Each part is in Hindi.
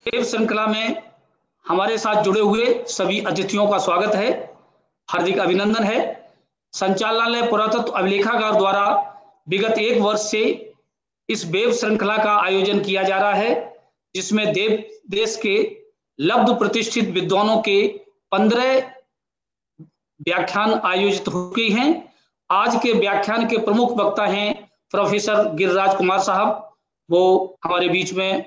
देव श्रृंखला में हमारे साथ जुड़े हुए सभी अतिथियों का स्वागत है, हार्दिक अभिनंदन है। संचालनालय पुरातत्व अभिलेखागार द्वारा विगत 1 वर्ष से इस वेब श्रृंखला का आयोजन किया जा रहा है, जिसमें देश के लब्ध प्रतिष्ठित विद्वानों के 15 व्याख्यान आयोजित हो गई हैं। आज के व्याख्यान के प्रमुख वक्ता हैं प्रोफेसर गिरिराज कुमार साहब, वो हमारे बीच में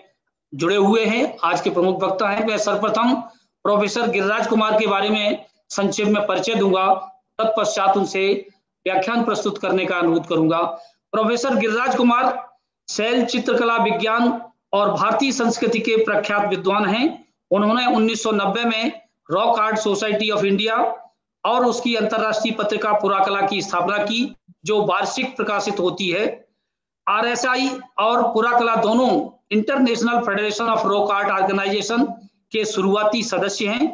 जुड़े हुए हैं। आज के प्रमुख वक्ता हैं। मैं सर्वप्रथम प्रोफेसर गिरिराज कुमार के बारे में संक्षेप में परिचय दूंगा, तत्पश्चात उनसे व्याख्यान प्रस्तुत करने का अनुरोध करूंगा। प्रोफेसर गिरिराज कुमार शैल चित्रकला विज्ञान और भारतीय संस्कृति के प्रख्यात विद्वान हैं। उन्होंने 1990 में rock art society of India और उसकी अंतर्राष्ट्रीय पत्रिका पुराकला की स्थापना की, जो वार्षिक प्रकाशित होती है। RSI और पुराकला दोनों international federation of rock art organization के शुरुआती सदस्य हैं।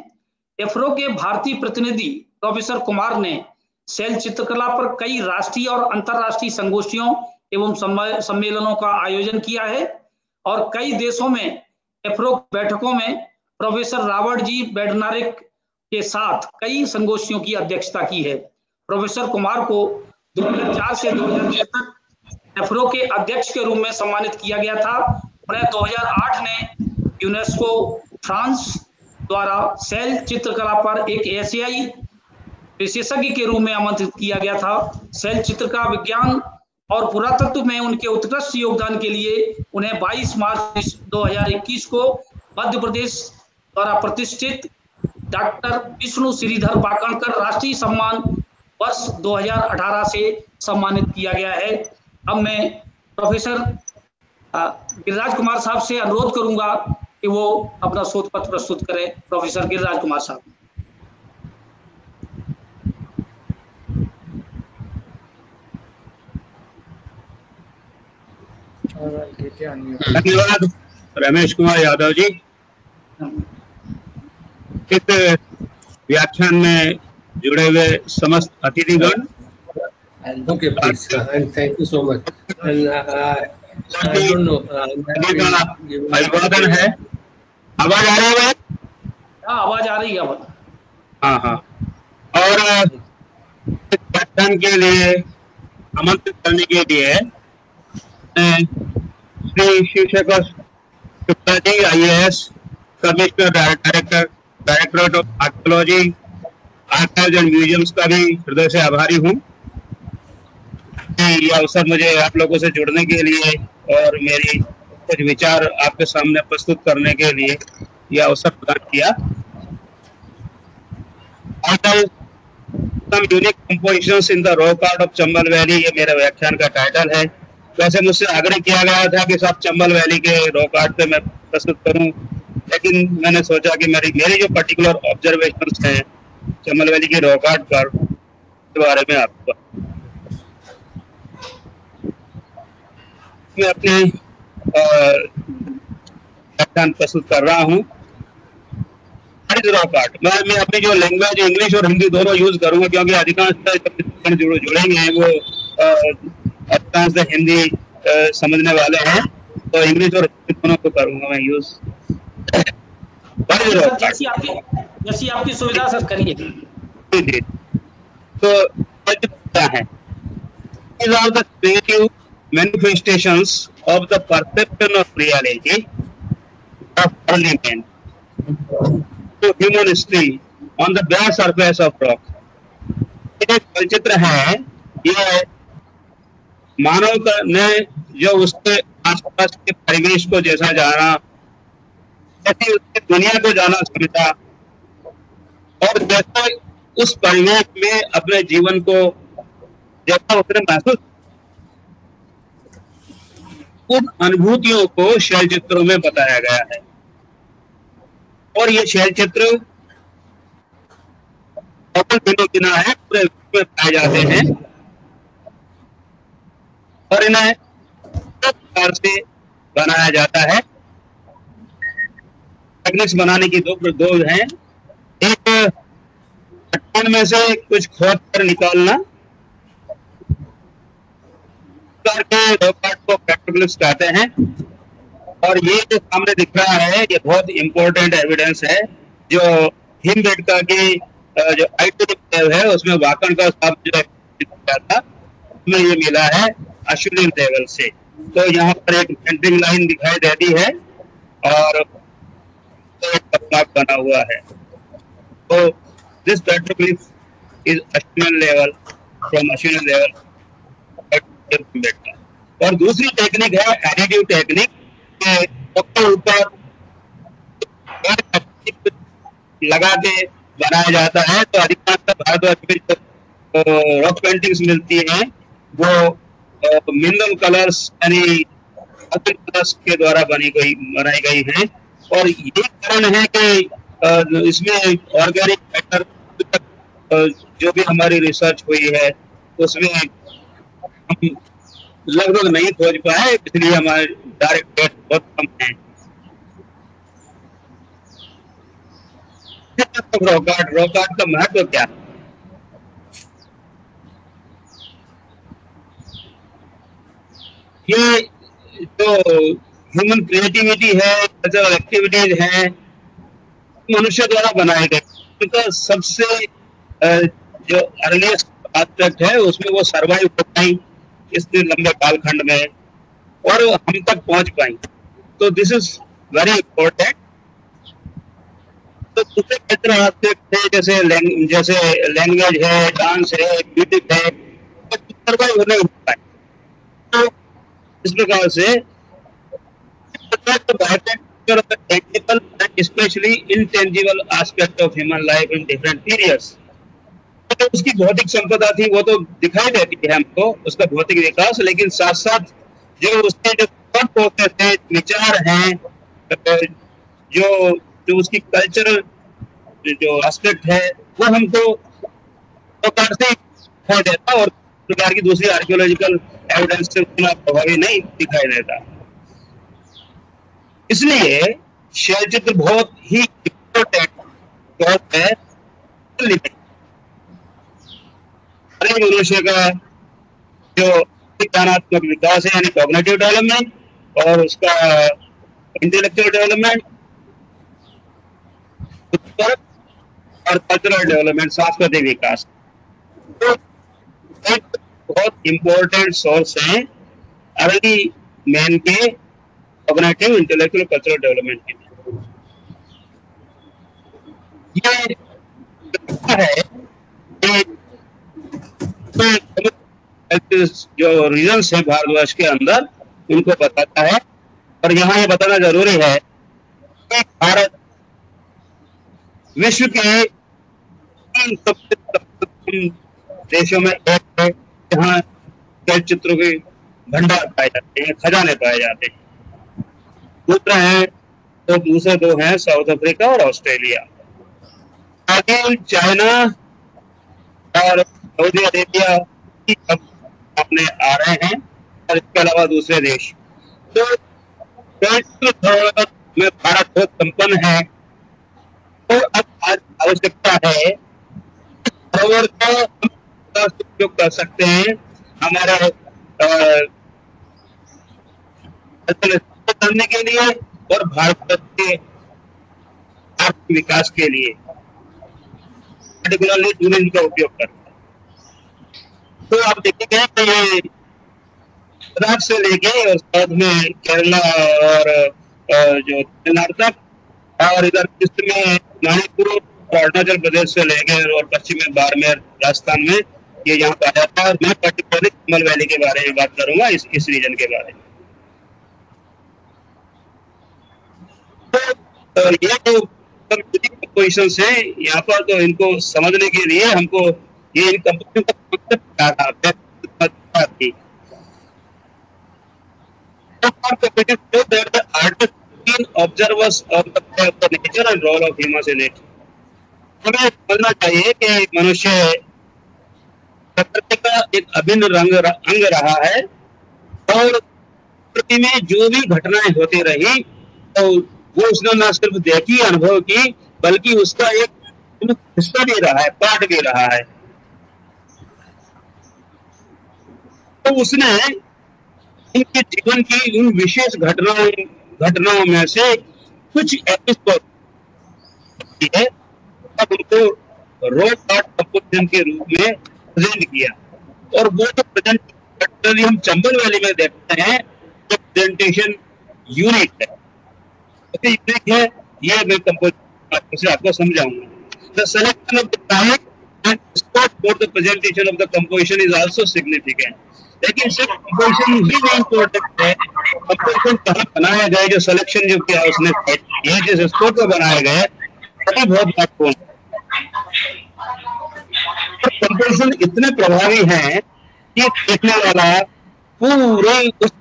एफ्रो के भारतीय प्रतिनिधि प्रोफेसर कुमार ने शैल चित्रकला पर कई राष्ट्रीय और अंतर्राष्ट्रीय संगोष्ठियों एवं सम्मेलनों का आयोजन किया है और कई देशों में एफ्रो बैठकों में प्रोफेसर रॉबर्ट जी बेडनारिक के साथ कई संगोष्ठियों की अध्यक्षता की है। प्रोफेसर कुमार को 2004 से 2006 तक एफ्रो के अध्यक्ष के रूप में सम्मानित किया गया था। उन्हें 2008 में यूनेस्को फ्रांस द्वारा शैल चित्रकला पर एक एशियाई विशेषज्ञ के रूप में आमंत्रित किया गया था। शैल चित्रकला विज्ञान और पुरातत्व में उनके उत्कृष्ट योगदान के लिए उन्हें 22 मार्च 2021 को मध्य प्रदेश द्वारा प्रतिष्ठित डॉक्टर विष्णु श्रीधर पाकणकर राष्ट्रीय सम्मान वर्ष 2018 से सम्मानित किया गया है। अब मैं प्रोफेसर गिरिराज कुमार साहब से अनुरोध करूंगा कि वो अपना शोध पत्र प्रस्तुत करें। प्रोफेसर गिरिराज कुमार साहब। धन्यवाद रमेश कुमार यादव जी। इस व्याख्यान में जुड़े हुए समस्त अतिथिगण, Okay, please, and thank you so much. And I don't know. अभिवादन है। आवाज आ रही है? हाँ, आवाज आ रही है। हाँ हाँ। और इस व्याख्यान के लिए आमंत्रित करने के लिए Shri Shivshekhar Shukla ji, IAS, commissioner directorate of archaeology, archives and museums का भी हृदय से आभारी हूँ। यह अवसर मुझे आप लोगों से जुड़ने के लिए और मेरी कुछ विचार आपके सामने प्रस्तुत करने के लिए यह अवसर प्रदान किया। Some unique compositions in the rock art of Chambal valley, ये मेरा व्याख्यान का टाइटल है। वैसे मुझसे आग्रह किया गया था कि सब चंबल वैली के रॉक आर्ट पे मैं प्रस्तुत करूं, लेकिन मैंने सोचा कि मेरी जो पर्टिकुलर ऑब्जर्वेशंस हैं चंबल वैली के रॉक आर्ट पर, के बारे में आपको मैं अपने व्याख्यान प्रस्तुत कर रहा हूँ। रॉक आर्ट मैं अपनी जो लैंग्वेज इंग्लिश और हिंदी दोनों यूज करूंगा, क्योंकि अधिकांश जुड़ेंगे हैं वो अधिकांश हिंदी समझने वाले हैं, तो इंग्लिश और हिंदी दोनों को करूंगा मैं यूज। जैसी आपकी सुविधा सर करिए। जी। तो क्या है? These are the creative manifestations of the perception of reality of early man to human history on the bare surface of rock. ये चलचित्र है, ये मानव ने जो उसके आसपास के परिवेश को जैसा जाना, जैसे उसकी दुनिया को जाना समझा और जैसा उस परिवेश में अपने जीवन को जैसा उसने महसूस, उन अनुभूतियों को शैल चित्रों में बताया गया है। और ये शैल चित्र बिना है पूरे विश्व में पाए जाते हैं और इन्हें प्रकार से बनाया जाता है। टेक्निक्स बनाने की दो हैं। एक चट्टान में से कुछ खोद कर निकालना, करके रॉक आर्ट को पेट्रोग्लिफ्स कहते हैं, और ये जो सामने दिख रहा है ये बहुत इंपॉर्टेंट एविडेंस है, जो हिमबेटका की जो आइटोनिक लेवल है उसमें वाकण का शब्द जो था उसमें ये मिला है अश्विन लेवल से। तो यहाँ पर एक मेंटरिंग लाइन दिखाई देती है और एक ब्लॉक बना हुआ है। तो this petroglyph is Ashwin level from Ashwin level. और दूसरी टेक्निक है एडिटिव टेक्निक, के ऊपर लगा के बनाया जाता है। तो अधिकांश भारतवर्ष में जो रॉक पेंटिंग्स मिलती हैं वो मिनरल कलर्स यानी कलर्स के द्वारा बनाई गई हैं। और ये कारण है कि इसमें ऑर्गेनिक मैटर जो भी हमारी रिसर्च हुई है उसमें हम लगभग नहीं खोज पाए, इसलिए हमारे डायरेक्ट डेट बहुत कम है। रॉकआर्ट का महत्व क्या है? ये जो ह्यूमन क्रिएटिविटी है, कल्चरल एक्टिविटीज है, मनुष्य द्वारा बनाए गए, उनका सबसे जो अर्लीस्ट एस्पेक्ट है उसमें वो सर्वाइव कर पाई इतने लंबे कालखंड में और हम तक पहुंच पाई। तो दिस इज वेरी इंपॉर्टेंट। तो दूसरे कल्चरल एस्पेक्ट है जैसे लैंग्वेज है, डांस है, म्यूजिक है, सर्वाइव नहीं हो पाए। तो इस प्रकार से technical and especially intangible aspect of human life in different periods। तो उसकी भौतिक संपदा थी वो तो दिखाई देती है हमको, उसका भौतिक विकास, लेकिन साथ साथ जो उसके जो थॉट प्रोसेस है, विचार हैं, जो उसकी कल्चरल जो एस्पेक्ट है वो हमको प्रकार से दिखाई देता और प्रकार की दूसरी आर्कियोलॉजिकल एविडेंस से उतना प्रभावी नहीं दिखाई देता। इसलिए शैल चित्र बहुत ही इम्पोर्टेंट है मनुष्य का जो ज्ञानात्मक विकास है यानी कॉग्निटिव डेवलपमेंट और उसका इंटेलेक्चुअल डेवलपमेंट और कल्चरल डेवलपमेंट, सांस्कृतिक विकास। तो एक बहुत इंपॉर्टेंट सोर्स है अर्ली मैन के कॉग्निटिव, इंटेलेक्चुअल, कल्चरल डेवलपमेंट के लिए। ये है जो रीजन्स है भारतवर्ष के अंदर उनको बताता है। और यहाँ ये बताना जरूरी है कि भारत विश्व के सबसे देशों में एक है जहाँ चलचित्रों के भंडार पाए जाते हैं, खजाने पाए जाते हैं। दूसरा है तो दूसरे दो हैं साउथ अफ्रीका और ऑस्ट्रेलिया। आगे चाइना और सऊदी अरेबिया अपने आ रहे हैं और इसके अलावा दूसरे देश। तो में भारत बहुत संपन्न है। तो अब आज आवश्यकता है धरोहर का उपयोग कर सकते हैं हमारे करने के लिए और भारत के आर्थिक विकास के लिए, पर्टिकुलरली टूरिज्म का उपयोग करते हैं। तो आप देखेंगे कि ये लद्दाख से लेके और साथ में केरला और जो तमिलनाडु तक और इधर ईस्ट में मणिपुर और अरुणाचल प्रदेश से लेके और पश्चिम में बाड़मेर राजस्थान में ये यहाँ पे आ जाता है। और मैं पर्टिकुलरली कमल वैली के बारे में बात करूंगा, इस रीजन के बारे में। तो ये जो पोजिशन है यहाँ पर, तो इनको समझने के लिए हमको ये इन कंपनियों का observers of the nature and role of humans in it। हमें समझना चाहिए कि मनुष्य प्रकृति का एक अभिन्न अंग रहा है और प्रकृति में जो भी घटनाएं होती रही तो वो उसने न सिर्फ देखी, अनुभव की, बल्कि उसका एक हिस्सा भी रहा है, पार्ट भी रहा है। तो उसने उनके जीवन की उन विशेष घटनाओं घटनाओं में से कुछ एपिसोड है, तब उनको रॉक आर्ट कंपोजिशन के रूप में प्रेजेंट किया। और वो जो प्रेजेंट हम चंबल वैली में देखते हैं, जो प्रेजेंटेशन यूनिक है, यूनिक है, ये मैं कंपोजिशन से आपको समझाऊंगा। The selection of the time and scope for the presentation of the composition is also significant. लेकिन सिर्फ कंपोजिशन ही नहीं इम्पोर्टेंट है, कंपोजिशन कहाँ बनाया गया, जो सिलेक्शन जो किया उसने, ये जिस स्कोप पर बनाया गया वो बहुत महत्वपूर्ण है। कंपोजिशन इतने प्रभावी हैं कि देखने वाला पूरे उस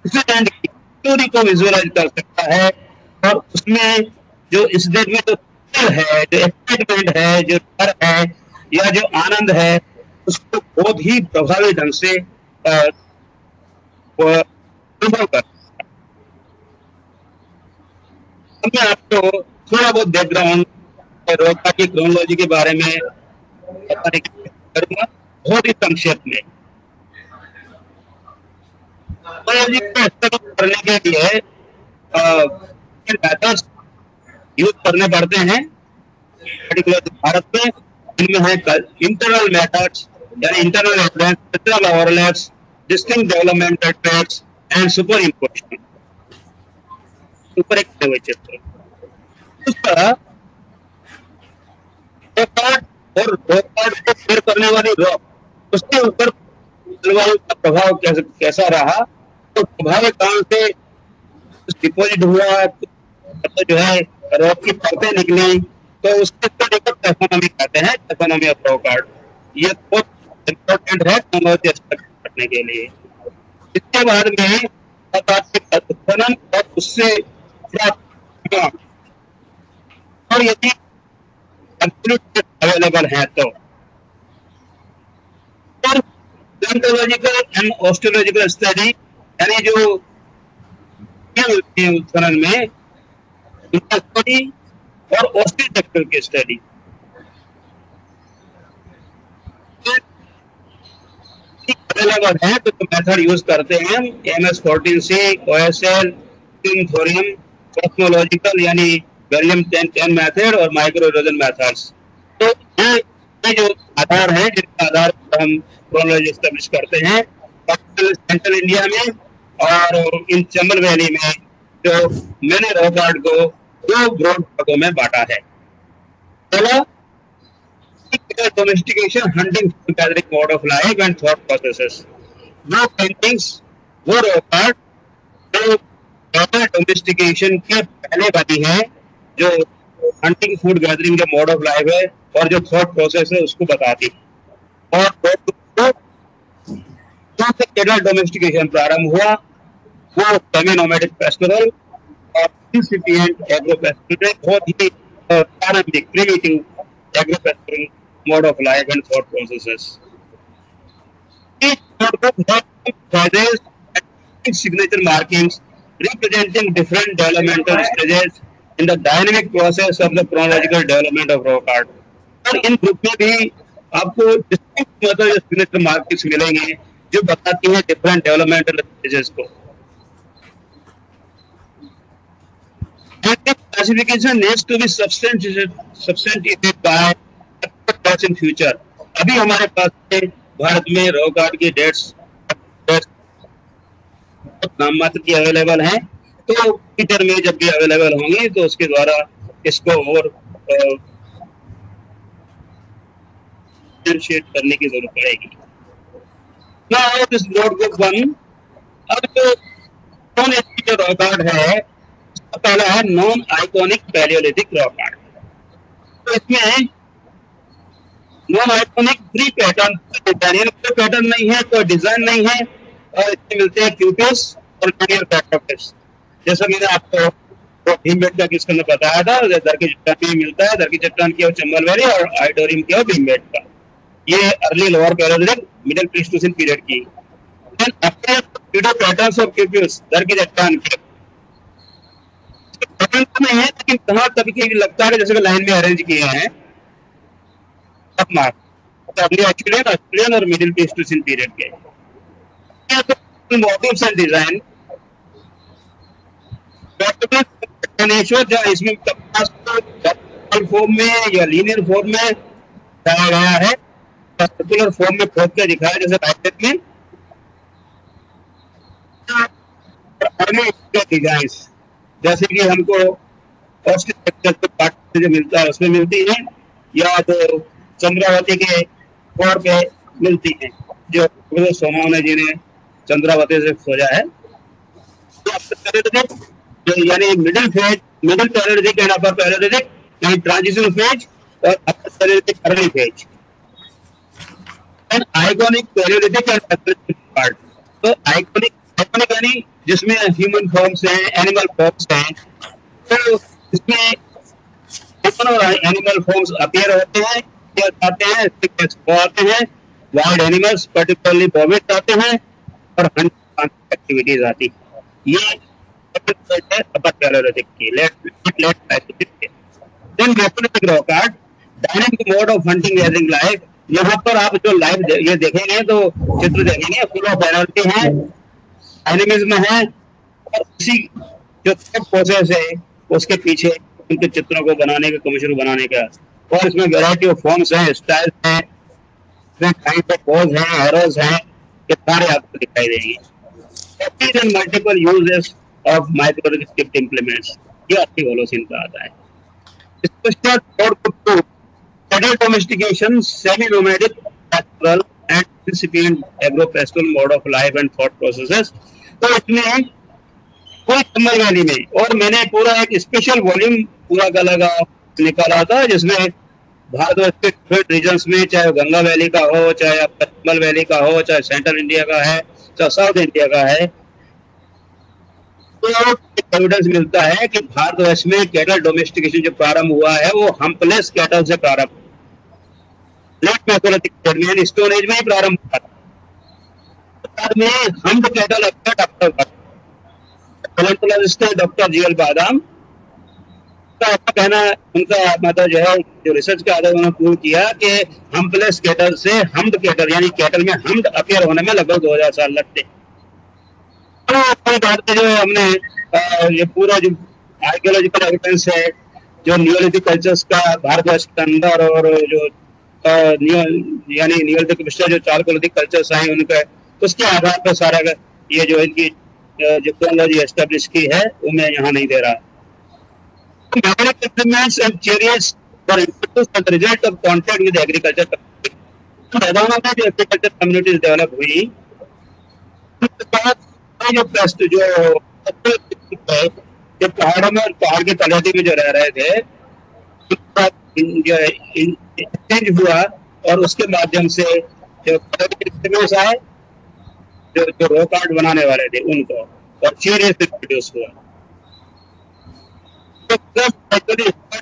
इंसिडेंट की स्टोरी को विजुअलाइज कर सकता है, और उसमें जो इंसिडेंट में जो है, जो एक्साइटमेंट है, जो डर है या जो आनंद है, उसको बहुत ही प्रभावी ढंग से अनुभव कर। मैं आपको थोड़ा बहुत बैकग्राउंड रोका की क्रोनोलॉजी के बारे में बताने की कोशिश करूंगा, बहुत ही संक्षेप में। क्रोनोलॉजी को स्टडी करने के लिए मेथड्स यूज करने पड़ते हैं, पर्टिकुलर भारत में। इनमें है इंटरनल मेथड्स, यानी internal evidence, internal overlaps, distinct developmental tracks and super imposition. Super एक उसका और रोकआउट को शेयर करने वाली रॉक, उसके ऊपर जलवायु का प्रभाव कैसा रहा, तो प्रभाव कारण से डिपोजिट हुआ, तो जो है रॉक की परतें निकली, तो उसके टेक्सोनॉमी कहते हैं, टेक्सोनॉमी ऑफ रॉक आर्ट। ये बहुत इम्पोर्टेंट है टेक्नोलॉजी करने के लिए। इसके बाद में खनन और उससे और यदि अवेलेबल है तो प्लेंटोलॉजिकल एंड ऑस्टियोलॉजिकल स्टडी, यानी जो उत्खनन में उनका स्टडी और ऑस्टियोलॉजिकल की स्टडी। अवेलेबल है तो मेथड यूज करते हैं MS14C, OSL, थोरियम, कॉस्मोलॉजिकल यानी बेरिलियम 10 मेथड और माइक्रो इरोजन मेथड्स। तो ये जो आधार है, जिनके आधार पर हम क्रोनोलॉजी एस्टेब्लिश करते हैं सेंट्रल इंडिया में और इन चंबल वैली में, जो मैंने रॉक आर्ट को 2 ब्रॉड भागों में बांटा है। पहला domestication, hunting, gathering mode of life and thought processes. वो पेंटिंग्स, वो रॉक आर्ट जो डोमेस्टिकेशन के पहले बनी है, जो हंटिंग, फूड गैदरिंग के मोड ऑफ लाइफ है और जो थॉट प्रोसेस है उसको बताती है। और केरल डोमेस्टिकेशन प्रारंभ हुआ, वो सेमी नोमैडिक पेस्टोरल और इंसिपिएंट एग्रो पेस्टोरल, बहुत ही प्रारंभिक primitive agro pastoral mode of life and thought processes. Each notebook has signature markings representing different developmental stages in the dynamic process of the chronological development of rock art. और इन ग्रुप में भी आपको डिस्टिंक्ट मतलब सिग्नेचर मार्किंग्स मिलेंगे जो बताती हैं डिफरेंट डेवलपमेंटल स्टेजेस को। Classification needs to be substantiated by in future। अभी हमारे पास भारत में रॉक आर्ट की डेट्स नाम मात्र की अवेलेबल हैं, तो फ्यूचर में जब भी अवेलेबल होंगी तो उसके द्वारा इसको और डिफरेंशिएट करने की जरूरत पड़ेगी। Now this notebook 1, अब जो नॉन एस्टिक रॉक आर्ट है, पहला है non iconic Palaeolithic rock art. तो इसमें नॉन आइकॉनिक प्री पैटर्न, कोई पैटर्न नहीं है, कोई डिजाइन नहीं है, और इसमें मिलते हैं क्यूपिस और लिनियर पैटर्न्स। जैसा मैंने आपको भीमबेटका किसके अंदर बताया था, दर की चट्टान में मिलता है, दर की चट्टान की और चंबल वैली और आइडोरियम की और भीमबेटका। ये early lower palaeolithic middle pleistocene period की। पैटर्न्स ऑफ क्यूपिस, दर की चट्टान के पैटर्न तो नहीं है, लेकिन कहाँ कभी लगता है जैसे लाइन में अरेंज किए हैं ऑस्ट्रेलियन और मिडिल प्लीस्टोसिन पीरियड के। मोटिव्स एंड डिजाइन इसमें फॉर्म में या लीनियर फॉर्म में दिखाया गया है, सर्कुलर फॉर्म में खोद के दिखाया जैसे राइट में डिजाइन, जैसे कि हमको पार्ट जो मिलता है उसमें मिलती है, या तो चंद्रावती के तौर पे मिलती है जो सोमावने जी ने चंद्रावती से खोजा है। यानी middle phase, middle palaeolithic and upper palaeolithic, यानी ट्रांजिशन फेज और upper palaeolithic early phase, and iconic palaeolithic and palaeolithic part. तो आइकॉनिक यानी जिसमें ह्यूमन फॉर्म्स हैं, एनिमल फॉर्म्स हैं, तो इसमें एनिमल फॉर्म्स अपीयर होते हैं, आते हैं, आते हैं, वाइल्ड एनिमल्स पर्टिकुलरली वॉमिट आते हैं और हंटिंग एक्टिविटीज आती है। ये अपर पैरेललिथिक की then macrolithic rock art, dynamic mode of hunting gathering life. यहाँ पर आप जो लाइव ये देखेंगे तो चित्र देखेंगे फुल ऑफ एनर्जी है, डायनेमिज्म है, और उसी जो प्रोसेस है उसके पीछे उनके चित्रों को बनाने का, कमर्शियल बनाने का, और इसमें वैरायटी ऑफ फॉर्म्स हैं, स्टाइल्स हैं, काइंड ऑफ पोज हैं, एरोज हैं, ये सारे आपको दिखाई देंगे। मल्टीपल यूजेस ऑफ माइक्रोस्क्रिप्ट इम्प्लीमेंट्स, ये अच्छी होलोसिन का आता है। Cattle domestication, semi-nomadic, pastoral and incipient agro-pastoral mode of life and thought processes। तो इसमें कोई चंबल वैली में, और मैंने पूरा एक स्पेशल वॉल्यूम पूरा का लगा निकाला था जिसमें भारत के रीजन्स में, चाहे गंगा वैली का हो, चाहे चंबल वैली का हो, चाहे सेंट्रल इंडिया का है, चाहे साउथ इंडिया का है, तो एविडेंस मिलता है कि भारतवर्ष में कैटल डोमेस्टिकेशन जो प्रारंभ हुआ है वो हम्पलेस कैटल से प्रारंभ, लेट मैक्रोलिथिक पीरियड में, स्टोन एज में ही प्रारंभ हुआ था। बाद में हम्प्ड कैटल डॉक्टर जीएल बादाम का ऐसा कहना, उनका मतलब जो है जो रिसर्च का आधार उन्होंने प्रूव किया कि हम्पलेस कैटल से हम्प्ड कैटल, यानी कैटल में हम्प्ड अपीयर होने में लगभग 2000 साल लगते। जो है हमने ये पूरा जो आर्कियोलॉजिकल एविडेंस है जो नियोलिथिक कल्चर्स का भारतवर्ष के अंदर, और जो यानी नियोलिथिक जो चालकोलिथिक कल्चर्स आए उनका, उसके आधार पर सारा ये जो इनकी जो क्रोनोलॉजी एस्टेब्लिश की है वो मैं यहाँ नहीं दे रहा। and chariots were introduced as a result of contact with agriculture community। मैदानों में जो एग्रीकल्चर कम्युनिटीज डेवलप हुई, जो पेस्ट जो पहाड़ों में, पहाड़ की तलहटी में जो रह रहे थे, जो एक्सचेंज हुआ और उसके माध्यम से जो आए, जो रॉक आर्ट बनाने वाले थे उनको, और चेरियस प्रोड्यूस हुआ।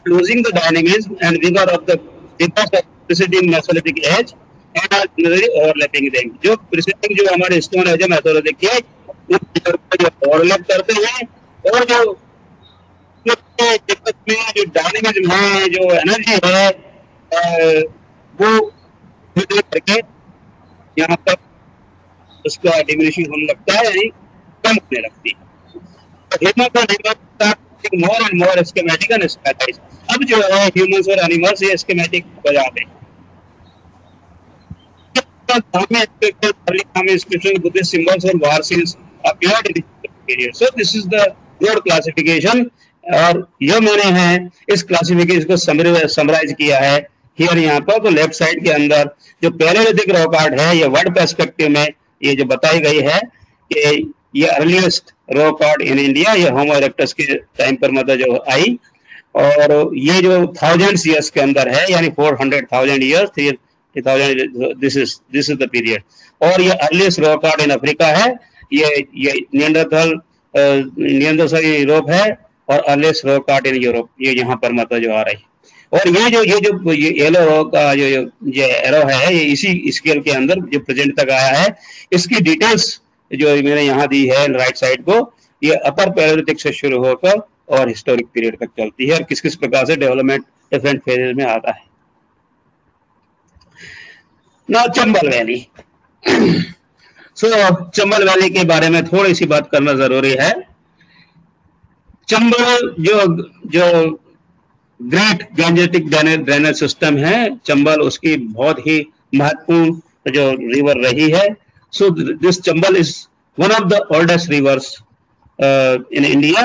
losing the dynamism and vigor of the preceding Mesolithic age and are generally overlapping them। जो preceding जो हमारे स्टोन एज मेसोलिथिक के ओवरलैप करते हैं, और जो जो डायनेमिज्म है, जो एनर्जी है, वो करके यहाँ पर उसका डिमिनिशिंग होने लगता है, यानी कम होने लगती है। more and more schematic and specialized। अब जो है ह्यूमंस और एनिमल्स ये स्कीमेटिक हो जाते हैं। Buddhist symbols और war scenes appeared in this period। So this is the broad classification, और ये मैंने है इस क्लासिफिकेशन को समराइज किया है हियर यहाँ पर। तो लेफ्ट साइड के अंदर जो पैलेलिथिक रॉक आर्ट है, ये वर्ड पर्सपेक्टिव में ये जो बताई गई है कि ये earliest rock art in India, ये होमो इरेक्टस के टाइम पर मतलब जो आई, और ये जो थाउजेंड्स ईयर्स के अंदर है, यानी 400,000 years, 3,000, this is the period. और ये earliest rock art in Africa है, ये नियंडरथल यूरोप है, और earliest rock art in Europe ये यहाँ पर मतलब जो आ रही है। और ये येलो रॉक का जो एरो है, ये इसी स्केल के अंदर जो प्रेजेंट तक आया है, इसकी डिटेल्स जो मैंने यहाँ दी है राइट साइड को, ये अपर पैलेलिथिक से शुरू होकर और हिस्टोरिक पीरियड तक चलती है, और किस किस प्रकार से डेवलपमेंट डिफरेंट फेजेस में आता है। ना चंबल वैली। चंबल वैली के बारे में थोड़ी सी बात करना जरूरी है। चंबल जो ग्रेट गैंजेटिक ड्रेनेज सिस्टम है चंबल, उसकी बहुत ही महत्वपूर्ण जो रिवर रही है. So this Chambal is one of the oldest reverse in India.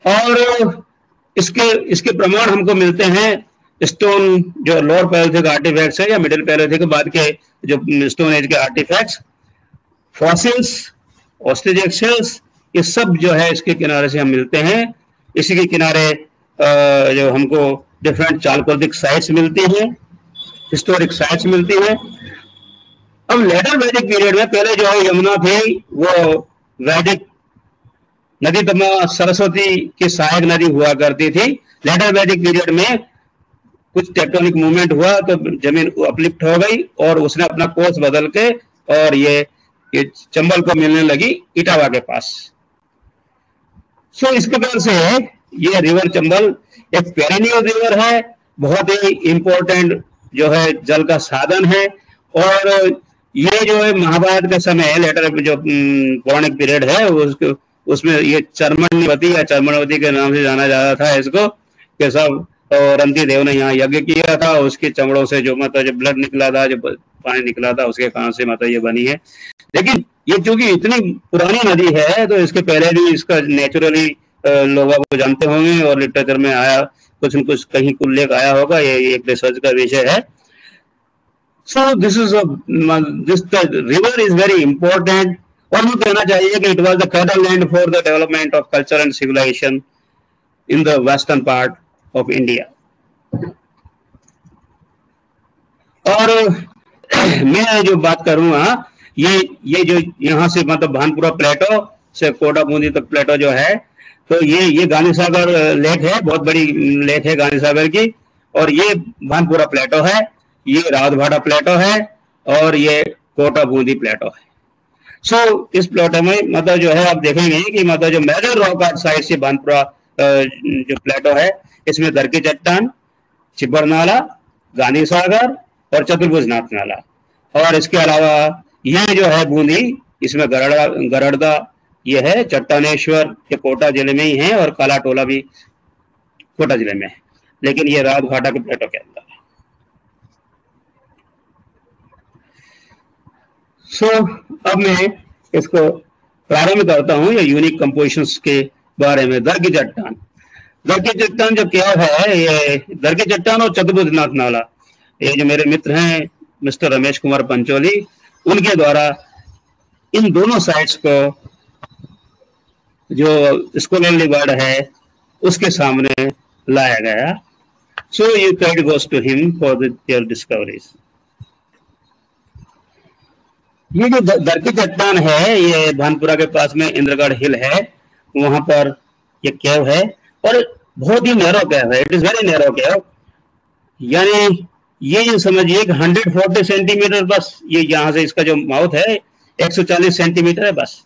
और इसके प्रमाण हमको मिलते हैं स्टोन, जो लोअर पैलेथिक आर्टिफैक्ट्स है या मिडिल पैलेथिक के बाद के जो स्टोन एज के आर्टिफैक्ट्स, फॉसिल्स, ऑस्ट्रिच एक्सेल्स, ये सब जो है इसके किनारे से हम मिलते हैं. इसी के किनारे जो हमको डिफरेंट चालकोलिथिक साइट्स मिलती हैं, हिस्टोरिक साइट्स मिलती हैं. अब लेटर वैदिक पीरियड में पहले जो है यमुना थी वो वैदिक नदी तमा सरस्वती की सहायक नदी हुआ करती थी. लेटर वैदिक पीरियड में कुछ टेक्टोनिक मूवमेंट हुआ तो जमीन अपलिफ्ट हो गई और उसने अपना कोर्स बदल के और ये चंबल को मिलने लगी इटावा के पास. सो इस प्रकार से ये रिवर चंबल एक पेरिनियल रिवर है, बहुत ही इंपॉर्टेंट जो है जल का साधन है. और ये जो है महाभारत के समय लेटर जो पौराणिक पीरियड है उसमें ये चर्मण्यवती या चर्मण्यवती के नाम से जाना जाता था इसको, कि सब रंती देव ने यहाँ यज्ञ किया था, उसके चमड़ों से जो मतलब जो ब्लड निकला था, जो पानी निकला था, उसके कारण से मतलब ये बनी है. लेकिन ये चूंकि इतनी पुरानी नदी है तो इसके पहले भी इसका नेचुरली लोग को जानते होंगे और लिटरेचर में आया कुछ न कुछ कहीं उल्लेख आया होगा. ये एक रिसर्च का विषय है. So this river is very important. और मुझे कहना चाहिए कि it was the federal land for the development of culture and civilization in the western part of India. और मैं जो बात करूंगा ये जो यहाँ से मतलब भानपुरा प्लेटो से कोटा बूंदी तक प्लेटो जो है, तो ये गांधी सागर लेक है, बहुत बड़ी लेक है गांधी सागर की. और ये भानपुरा प्लेटो है, ये रावतभाटा प्लेटो है और ये कोटा बूंदी प्लेटो है. सो इस प्लेटो में मतलब जो है आप देखेंगे कि मतलब जो मेजर रॉक आर्ट साइट से भानपुरा जो प्लेटो है, इसमें दरकी चट्टान, चिब्बर नाला, गांधी सागर और चतुर्भुज नाथ नाला. और इसके अलावा ये जो है बूंदी, इसमें गरड़दा ये है, चट्टानेश्वर ये कोटा जिले में ही है और काला टोला भी कोटा जिले में है, लेकिन ये रावतभाटा के प्लेटो के अंदर है. सो अब मैं इसको प्रारंभ करता हूँ ये यूनिक कंपोजिशंस के बारे में. दरकी चट्टान जो क्या है, ये दरकी चट्टान और चतुर्भुज नाथ नाला, ये जो मेरे मित्र हैं मिस्टर रमेश कुमार पंचोली, उनके द्वारा इन दोनों साइट्स को जो स्कॉलरली वर्ड है उसके सामने लाया गया. So you credit goes to him for their discoveries. ये जो दरकी चट्टान है ये भानपुरा के पास में इंद्रगढ़ हिल है, वहां पर ये केव है और बहुत ही नैरो केव है. इट इज वेरी नैरो केव. यानी ये समझिए कि 140 सेंटीमीटर बस, ये यहाँ से इसका जो माउथ है 140 सेंटीमीटर है बस.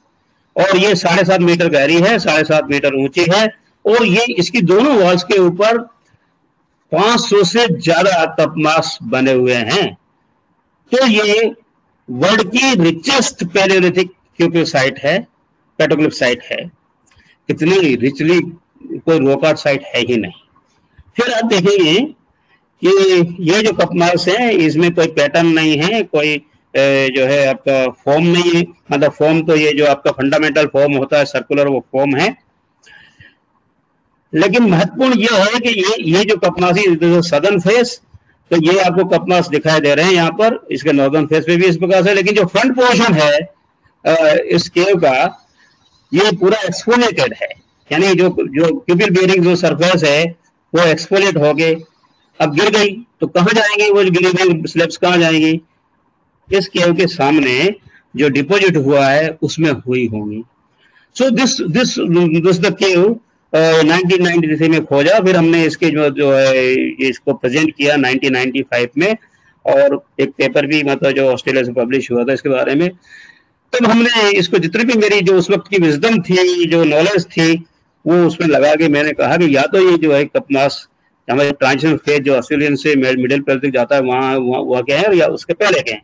और ये 7.5 मीटर गहरी है, 7.5 मीटर ऊंची है. और ये इसकी दोनों वॉल्स के ऊपर 500 से ज्यादा तपमास बने हुए हैं. तो ये वर्ल्ड की रिचेस्ट पैलियोलिथिक क्यूपिल साइट है, पेट्रोग्लिफ साइट है. इतनी रिचली कोई रॉक आर्ट साइट है ही नहीं. फिर आप देखेंगे कि ये जो कपमास है इसमें कोई पैटर्न नहीं है, कोई जो है आपका फॉर्म नहीं है. मतलब फॉर्म तो ये जो आपका फंडामेंटल फॉर्म होता है सर्कुलर, वो फॉर्म है. लेकिन महत्वपूर्ण ये है कि ये जो कपमासी सदर्न फेस, तो ये आपको कपमास दिखाई दे रहे हैं यहाँ पर, इसके नॉर्दर्न फेस पे भी इस प्रकार से. लेकिन जो फ्रंट पोर्शन है इस केव का, ये पूरा एक्सफोलिएटेड है. यानी जो क्यूबिल बेयरिंग जो सरफेस है वो एक्सफोलिएट हो गए, अब गिर गई तो कहाँ जाएंगी वो गिरी हुई स्लैब्स, कहाँ जाएंगी? इस केव के सामने जो डिपॉजिट हुआ है उसमें हुई होंगी. सो दिस द केव 1993 में खोजा. फिर हमने इसके जो है इसको प्रेजेंट किया 1995 में, और एक पेपर भी मतलब जो ऑस्ट्रेलिया से पब्लिश हुआ था इसके बारे में. तब हमने इसको जितनी भी मेरी जो उस वक्त की विजडम थी, जो नॉलेज थी, वो उसमें लगा के मैंने कहा कि या तो ये जो है कपमास हमारे ट्रांजिशन फेज जो ऑस्ट्रेलियन से मिडिल पैलेथिक जाता है वहाँ क्या है, या उसके पहले के हैं.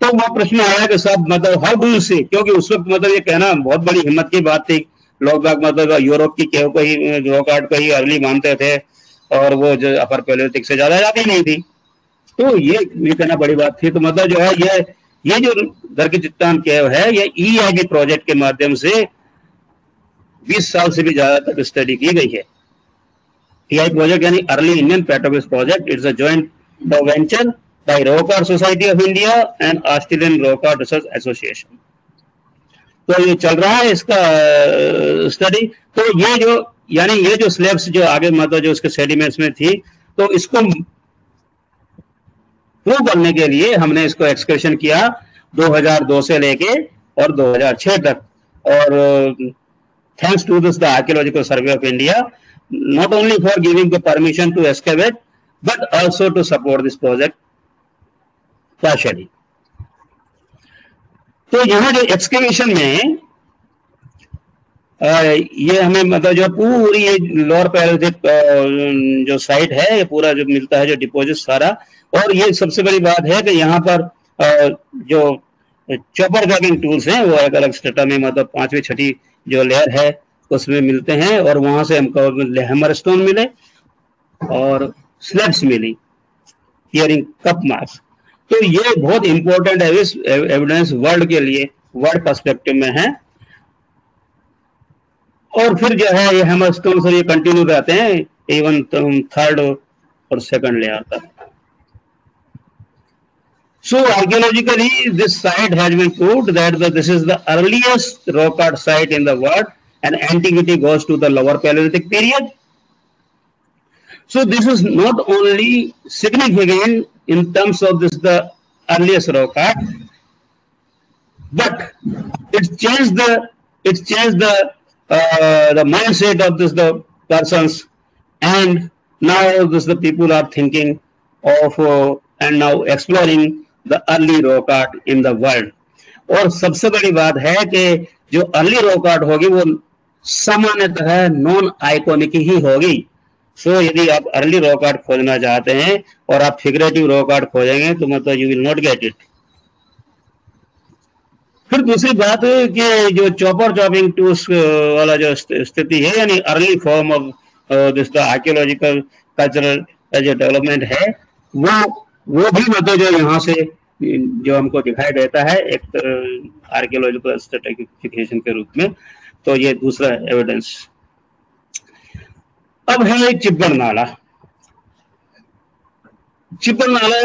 तो वह प्रश्न आया कि साहब मतलब हाउ डू यू से, क्योंकि उस वक्त मतलब ये कहना बहुत बड़ी हिम्मत की बात थी. लोग बाग मतलब यूरोप की केव को ही, रॉक आर्ट को ही अर्ली मानते थे और वो जो अपर पैलेयोलिथिक से ज्यादा जाती नहीं थी। तो ये कहना बड़ी बात थी। तो मतलब जो है ये जो दरकिचित्तान केव है, ये EIB प्रोजेक्ट के माध्यम से 20 साल से भी ज्यादा तक स्टडी की गई है। EIB प्रोजेक्ट यानी early Indian petrochemist project, it's a joint venture by rock art society of India and Australian rock art research association. तो ये चल रहा है इसका स्टडी। तो ये जो यानी ये जो स्लैब्स जो आगे मतलब जो उसके सेडिमेंट्स में थी, तो इसको प्रूव करने के लिए हमने इसको एक्सकर्शन किया 2002 से लेके और 2006 तक। और thanks to this the archaeological survey of India not only for giving the permission to excavate but also to support this project partially. तो यहाँ जो एक्सकेवेशन में ये हमें मतलब जो पूरी ये लोअर पैलेयोलिथिक जो साइट है, ये पूरा जो मिलता है जो डिपॉजिट सारा। और ये सबसे बड़ी बात है कि यहाँ पर जो चॉपर जॉगिंग टूल्स हैं वो अलग अलग स्टेटा में मतलब 5वीं 6ठी जो लेयर है उसमें मिलते हैं। और वहां से हमको हैमर स्टोन मिले और स्लैब्स मिली हियरिंग कप मार्क्स। तो ये बहुत इंपॉर्टेंट एविडेंस वर्ल्ड के लिए, वर्ल्ड पर्सपेक्टिव में है। और फिर जो है ये हैमर स्टोन से ये कंटिन्यू रहते हैं इवन थर्ड और सेकंड लेयर तक। So archaeologically, this site has been proved that this is the earliest rock art site in the world, and antiquity goes to the lower Paleolithic period. So this is not only significant in terms of this the earliest rock art, but it changed the mindset of this the persons, and now this the people are thinking of and now exploring the early rock art in the world. और सबसे बड़ी बात है कि जो अर्ली रॉक आर्ट होगी वो सामान्यतः नॉन आइकॉनिक ही होगी। सो यदि आप अर्ली रॉक आर्ट खोजना चाहते हैं और आप फिगरेटिव रॉक आर्ट खोजेंगे तो मतलब you will not get it. फिर दूसरी बात कि जो चॉपर चॉपिंग टूल्स वाला जो स्थिति है, यानी early form of this the archaeological cultural जो डेवलपमेंट है, वो भी मतलब जो यहाँ से जो हमको दिखाई देता है एक आर्कियोलॉजिकल स्ट्रैटिफिकेशन के रूप में। तो ये दूसरा एविडेंस। अब है चिब्बन नाला। चिब्बन नाला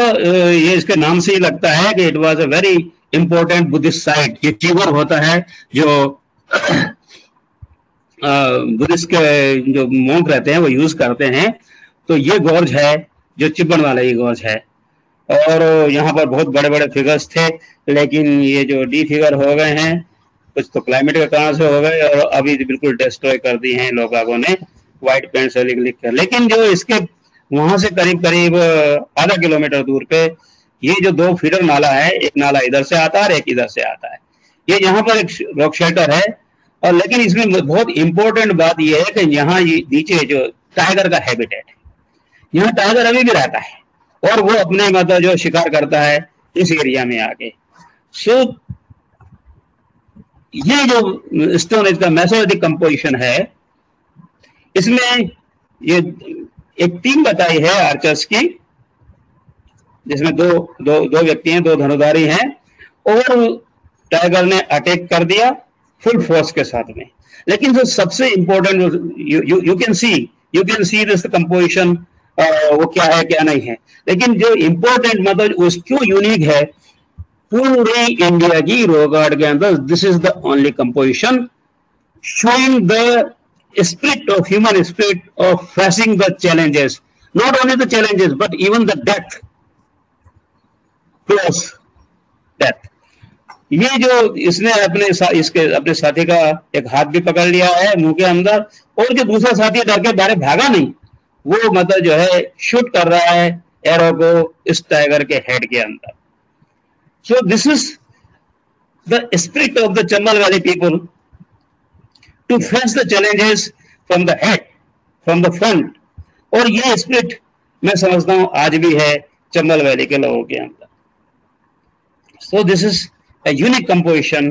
ये इसके नाम से ही लगता है कि it was a very important Buddhist site. ये चीवर होता है जो बुद्धिस्ट के जो मोंक रहते हैं वो यूज करते हैं। तो ये गोर्ज है जो चिब्बन वाला ये गोर्ज है। और यहाँ पर बहुत बड़े बड़े फिगर्स थे, लेकिन ये जो डी फिगर हो गए हैं, कुछ तो क्लाइमेट के कारण से हो गए और अभी बिल्कुल डिस्ट्रॉय कर दी हैं लोगों ने व्हाइट पेंट से लिख कर। लेकिन जो इसके वहां से करीब करीब आधा किलोमीटर दूर पे ये जो 2 फीडर नाला है, एक नाला इधर से आता है और एक इधर से आता है। ये यहाँ पर एक रॉक शेल्टर है। और लेकिन इसमें बहुत इंपॉर्टेंट बात यह है कि यहाँ नीचे जो टाइगर का हैबिटेट है, यहाँ टाइगर अभी भी रहता है और वो अपने मतलब जो शिकार करता है इस एरिया में आके। सो ये जो स्टोन एज का मेसोलिथिक कंपोजिशन है, इसमें ये एक टीम बताई है आर्चर्स की, जिसमें दो व्यक्ति हैं, 2 धनुधारी हैं, और टाइगर ने अटैक कर दिया फुल फोर्स के साथ में। लेकिन जो सबसे important you can see this composition वो क्या है क्या नहीं है। लेकिन जो इंपॉर्टेंट मतलब उसक्यों यूनिक है, पूरे इंडिया की रॉक आर्ट के अंदर this is the only composition showing the spirit of human spirit of facing the challenges, not only the challenges but even the death, close death. ये जो इसने अपने साथी का एक हाथ भी पकड़ लिया है मुंह के अंदर, और जो दूसरा साथी डर के बारे भागा नहीं, वो मतलब जो है शूट कर रहा है एरो को इस टाइगर के हेड के अंदर। सो this is the spirit of the Chambal valley people to face the challenges from the head, from the front. और ये स्पिरिट मैं समझता हूं आज भी है चंबल वैली के लोगों के अंदर। So this is a unique composition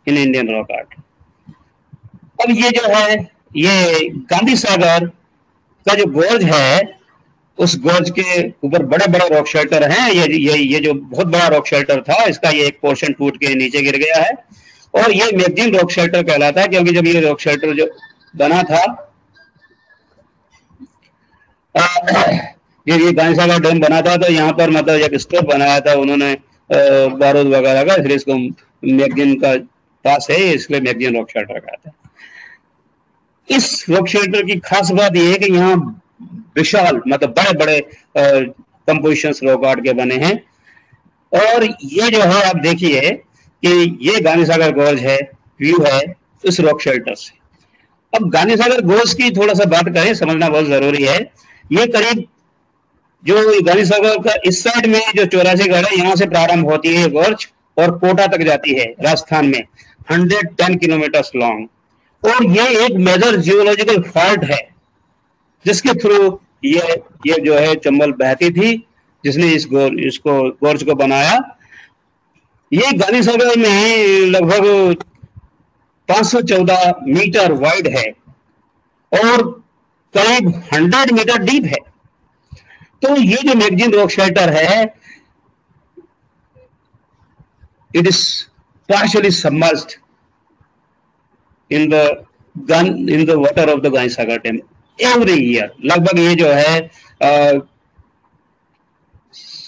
in Indian rock art. अब ये जो है ये गांधी सागर का जो गोर्ज है, उस गोर्ज के ऊपर बड़े बड़े रॉक शेल्टर हैं। ये जो बहुत बड़ा रॉक शेल्टर था, इसका ये एक पोर्शन टूट के नीचे गिर गया है और ये मैगजीन रॉक शेल्टर कहलाता है, क्योंकि जब ये रॉक शेल्टर जो बना था, ये गांधी सागर डैम बना था, तो यहाँ पर मतलब एक स्टोर बनाया था उन्होंने बारूद वगैरह का, इसलिए इसको मैगजीन का पास है, इसलिए मैगजीन रॉक शेल्टर कहते हैं। इस रॉक शेल्टर की खास बात यह है कि यहाँ विशाल मतलब बड़े बड़े कंपोजिशंस रॉक आर्ट के बने हैं। और ये जो है आप देखिए कि ये गांधी सागर गोर्ज है, व्यू है इस रॉक शेल्टर से। अब गांधी सागर गोर्ज की थोड़ा सा बात करें, समझना बहुत जरूरी है। ये करीब जो गांधी सागर का इस साइड में जो 84 गढ़ है, यहाँ से प्रारंभ होती है गोर्ज और कोटा तक जाती है राजस्थान में, 110 किलोमीटर लॉन्ग। और ये एक मेजर जियोलॉजिकल फॉल्ट है जिसके थ्रू ये जो है चंबल बहती थी, जिसने इसको गोर्ज को बनाया। ये गांधी सागर में लगभग 514 मीटर वाइड है और करीब 100 मीटर डीप है। तो ये जो मैगजीन रॉक शेल्टर है, it is partially submerged in the water of the Gandhi Sagar dam every year. लगभग ये जो है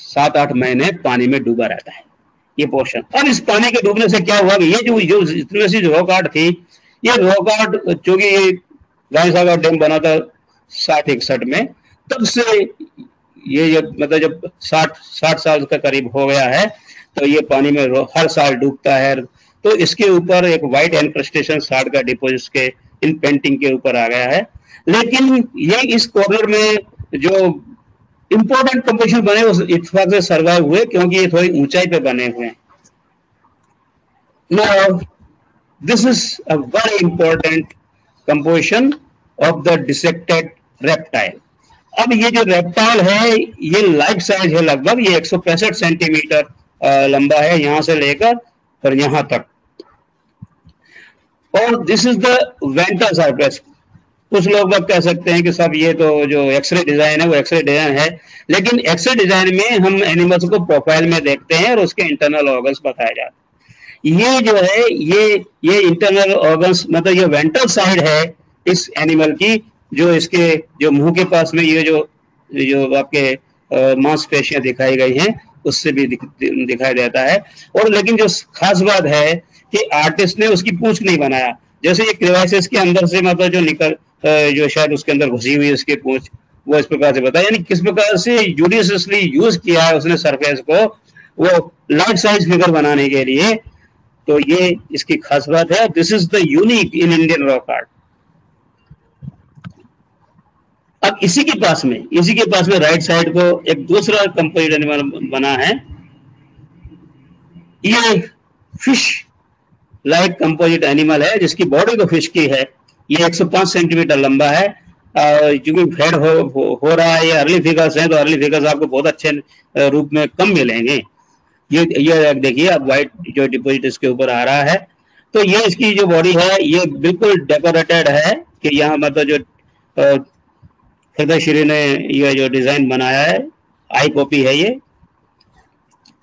7-8 महीने पानी में डूबा रहता है ये पोर्शन। अब इस पानी के डूबने से क्या हुआ कि ये जो इतनी सी रॉक आर्ट थी, ये रॉक आर्ट चूंकि गांधी सागर डैम बना था 60-61 में, तब से ये मतलब जब 60 साल का करीब हो गया है, तो ये पानी में हर साल डूबता है। तो इसके ऊपर एक व्हाइट एनक्रस्टेशन साल्ट का डिपोजिट के इन पेंटिंग के ऊपर आ गया है। लेकिन ये इस कॉर्नर में जो इंपॉर्टेंट कंपोजिशन बने उस इत्तेफाक से सर्वाइव हुए, क्योंकि ये थोड़ी ऊंचाई पे बने हुए हैं। Now this is a very important composition of the dissected reptile. अब ये जो रेप्टाइल है, ये लाइफ साइज है, लगभग ये 165 सेंटीमीटर लंबा है यहां से लेकर और यहां तक। और this is the ventral surface. कुछ लोग अब कह सकते हैं कि सब ये तो जो एक्सरे डिजाइन है वो एक्सरे डिजाइन है, लेकिन एक्सरे डिजाइन में हम एनिमल्स को प्रोफाइल में देखते हैं और उसके इंटरनल ऑर्गन्स बताए जाते हैं। ये जो है ये इंटरनल ऑर्गन्स मतलब ये वेंट्रल साइड है इस एनिमल की, जो इसके जो मुंह के पास में ये जो आपके मांसपेशियां दिखाई गई हैं उससे भी दिखाई देता है। और लेकिन जो खास बात है कि आर्टिस्ट ने उसकी पूंछ नहीं बनाया, जैसे ये क्रेवाइसिस के अंदर से मतलब जो निकल जो शायद उसके अंदर घुसी हुई उसकी पूंछ, वो इस प्रकार से बताया, यानी किस प्रकार से जुडिशियसली यूज किया है उसने सरफेस को वो लाइफ साइज फिगर बनाने के लिए। तो ये इसकी खास बात है। This is the unique in Indian rock art. अब इसी के पास में राइट साइड को एक दूसरा कंपोजिट एनिमल बना है। ये फिश लाइक कंपोजिट एनिमल है जिसकी बॉडी तो फिश की है। ये 105 सेंटीमीटर लंबा है। क्योंकि फेड हो रहा है, ये अर्ली फिगर्स हैं, तो अर्ली फिगर्स आपको बहुत अच्छे रूप में कम मिलेंगे। ये देखिए अब व्हाइट जो डिपोजिट इसके ऊपर आ रहा है। तो ये इसकी जो बॉडी है ये बिल्कुल डेकोरेटेड है कि यहाँ मतलब जो हृदय श्री ने ये जो डिजाइन बनाया है, आई कॉपी है ये।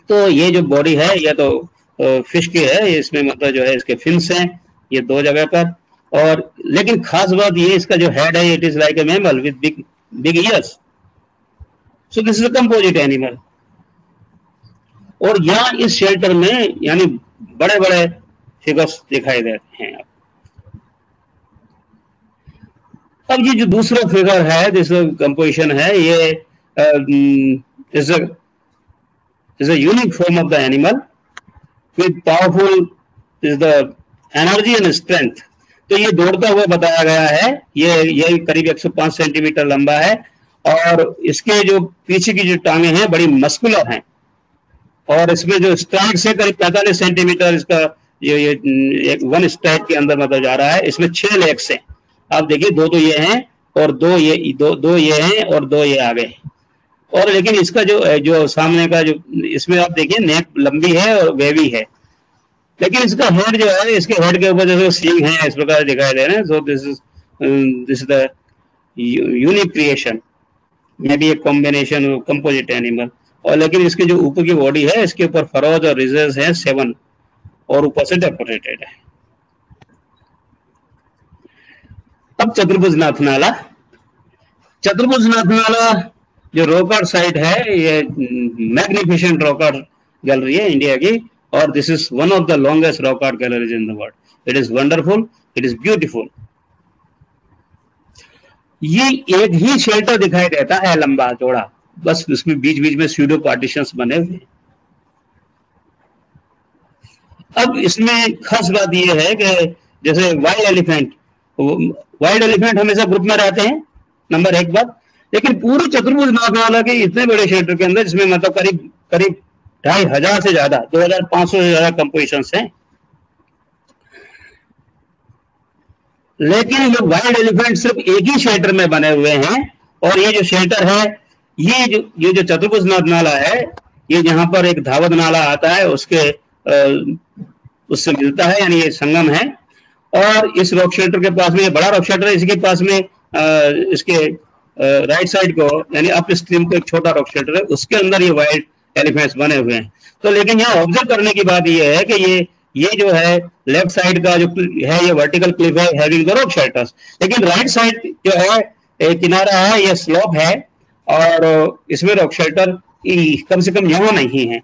तो ये जो बॉडी है ये तो फिश की है, इसमें मतलब जो है इसके फिन्स हैं ये 2 जगह पर। और लेकिन खास बात ये इसका जो हेड है, it is like a mammal with big years. So this is a composite animal. और यहाँ इस शेल्टर में यानी बड़े बड़े फिगर्स दिखाई देते हैं। अब ये जो दूसरा फिगर है, दूसरा कंपोजिशन है, ये is a unique form of the animal with powerful is the energy and strength. तो ये दौड़ता हुआ बताया गया है। ये करीब 105 सेंटीमीटर लंबा है और इसके जो पीछे की जो टांगे हैं बड़ी मस्कुलर हैं। और इसमें जो स्ट्राइक्स है करीब 45 सेंटीमीटर इसका ये वन स्ट्राइक के अंदर मतलब जा रहा है। इसमें 6 लेग्स हैं। आप देखिए 2 तो ये हैं और 2 ये हैं और 2 ये आगे हैं। और लेकिन इसका जो सामने का जो इसमें आप देखिए नेक लंबी है और वेवी है। लेकिन इसका हेड जो है, इसके हेड के ऊपर जैसे सींग है इस प्रकार दिखाई दे रहे हैं. सो this is the unique creation, may be a combination composite animal. और लेकिन इसके जो ऊपर की बॉडी है, इसके ऊपर फरोज और रिजर्स हैं 7 और ऊपर से डेकोरेटेड है. अब चतुर्भुज नाथनाला. चतुर्भुज नाथनाला जो रॉक साइट है, ये मैग्निफिसेंट रॉक गैलरी है इंडिया की, और this is one of the longest rock art galleries in the world. It is wonderful, it is beautiful. ये एक ही शेल्टर दिखाई देता है लंबा चौड़ा, बस उसमें बीच बीच में स्यूडो पार्टीशंस बने हुए. अब इसमें खास बात यह है कि जैसे वाइल्ड एलिफेंट हमेशा ग्रुप में रहते हैं, नंबर 1 बात. लेकिन पूरे चतुर्भुज नाथनाला के इतने बड़े शेल्टर के अंदर, इसमें मतलब करीब 2500 से ज्यादा, 2500 से ज्यादा कंपोजिशंस हैं. लेकिन ये वाइल्ड एलिफेंट सिर्फ एक ही शेल्टर में बने हुए हैं. और ये जो शेल्टर है, ये जो चतुर्भुज नाला है, ये जहां पर एक धावद नाला आता है उससे मिलता है, यानी ये संगम है. और इस रॉक शेल्टर के पास में, ये बड़ा रॉक शेल्टर है, इसके पास में इसके राइट साइड को, यानी अप स्ट्रीम को एक छोटा रॉक शेल्टर है, उसके अंदर ये वाइल्ड एलिफेंट्स बने हुए हैं. तो लेकिन यहाँ ऑब्जर्व करने की बात ये है कि ये जो है लेफ्ट साइड का जो है, ये वर्टिकल क्लिफ है हैविंग द रॉक शेल्टर्स. लेकिन राइट साइड जो है किनारा है, ये स्लोप है, और इसमें रॉक शेल्टर कम से कम यहाँ नहीं है.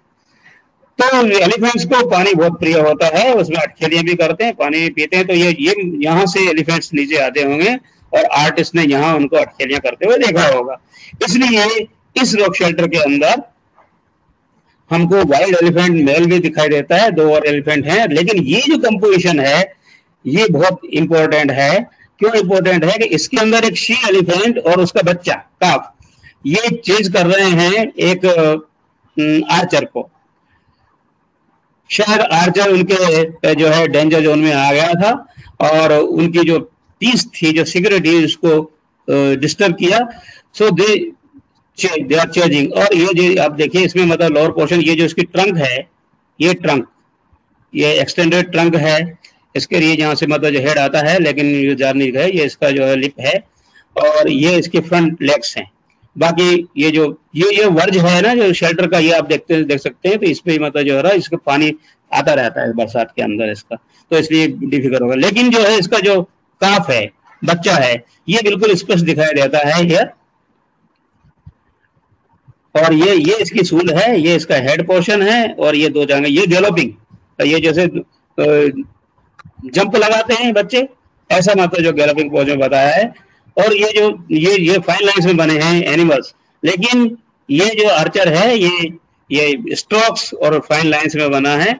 तो एलिफेंट्स को पानी बहुत प्रिय होता है, उसमें अटखेलियां भी करते हैं, पानी भी पीते हैं. तो ये यहाँ से एलिफेंट्स नीचे आते होंगे, और आर्टिस्ट ने यहाँ उनको अटखेलियां करते हुए देखा होगा. इसलिए इस रॉक शेल्टर के अंदर हमको वाइल्ड एलिफेंट मेल भी दिखाई देता है, 2 और एलिफेंट हैं. लेकिन ये जो कंपोजिशन है, ये बहुत इंपॉर्टेंट है. क्यों इंपॉर्टेंट है? कि इसके अंदर एक शी एलिफेंट और उसका बच्चा काफ, ये चेज कर रहे हैं एक आर्चर को. शायद आर्चर उनके जो है डेंजर जोन में आ गया था, और उनकी जो पीस थी, जो सिक्योरिटी, उसको डिस्टर्ब किया. सो दे आर चेजिंग. और ये जो आप देखिए, इसमें मतलब लोअर पोर्शन, ये जो इसकी ट्रंक है, ये एक्सटेंडेड ट्रंक है. इसके लिए जहाँ से मतलब जो हेड आता है, लेकिन ये जार्निक है, ये इसका जो है लिप है, और ये इसके फ्रंट लेग्स हैं. बाकी ये वर्ज है ना जो शेल्टर का, ये आप देख सकते हैं. तो इस पे मतलब जो है ना, इसका पानी आता रहता है बरसात के अंदर इसका, तो इसलिए डिफिकल्ट होगा. लेकिन जो है इसका जो काफ है, बच्चा है, ये बिल्कुल स्पष्ट दिखाई देता है हियर. और ये इसकी सूंड है, ये इसका हेड पोर्शन है, और ये 2 जांघें, ये गैलोपिंग, ये जैसे जंप लगाते हैं बच्चे, ऐसा मतलब जो गैलोपिंग पोज में बताया है. और ये फाइन लाइंस में बने हैं एनिमल्स. लेकिन ये जो आर्चर है, ये स्ट्रोक्स और फाइन लाइंस में बना है.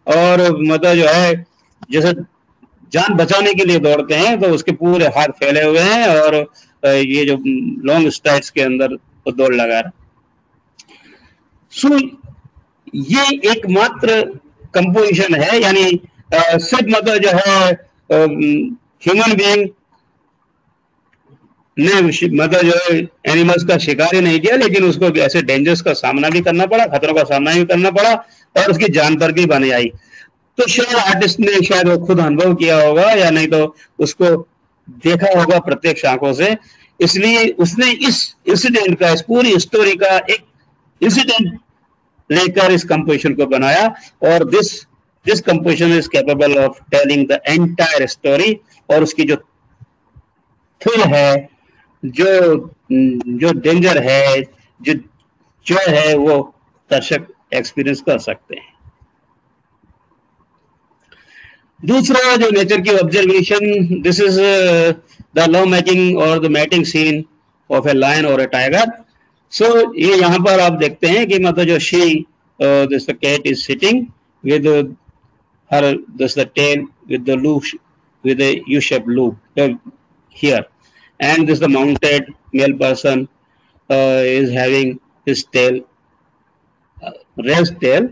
और मतलब जो है जैसे जान बचाने के लिए दौड़ते हैं, तो उसके पूरे हाथ फैले हुए हैं, और ये जो लॉन्ग स्ट्राइड्स के अंदर वो दौड़ लगा रहा. सो ये एकमात्र कंपोजिशन है, यानी सिर्फ मतलब जो है ह्यूमन बीइंग ने मतलब जो है एनिमल्स का शिकार ही नहीं किया, लेकिन उसको ऐसे डेंजर्स का सामना भी करना पड़ा, खतरों का सामना भी करना पड़ा, और उसकी जान पर भी बन आई. तो शायद आर्टिस्ट ने शायद वो खुद अनुभव किया होगा, या नहीं तो उसको देखा होगा प्रत्यक्ष आंखों से. इसलिए उसने इस इंसिडेंट का, इस पूरी स्टोरी का एक इंसिडेंट लेकर इस कंपोजिशन को बनाया. और this composition is capable of telling the entire story. और उसकी जो थ्रिल है, जो डेंजर है, जो है, वो दर्शक एक्सपीरियंस कर सकते हैं. दूसरा जो नेचर की observation, this is the love making और the mating scene of a lion और ए टाइगर. सो ये यहाँ पर आप देखते हैं कि मतलब जो this the cat is sitting with the tail with the loop, with the U-shaped loop here, and this the mounted male person is having his tail raised tail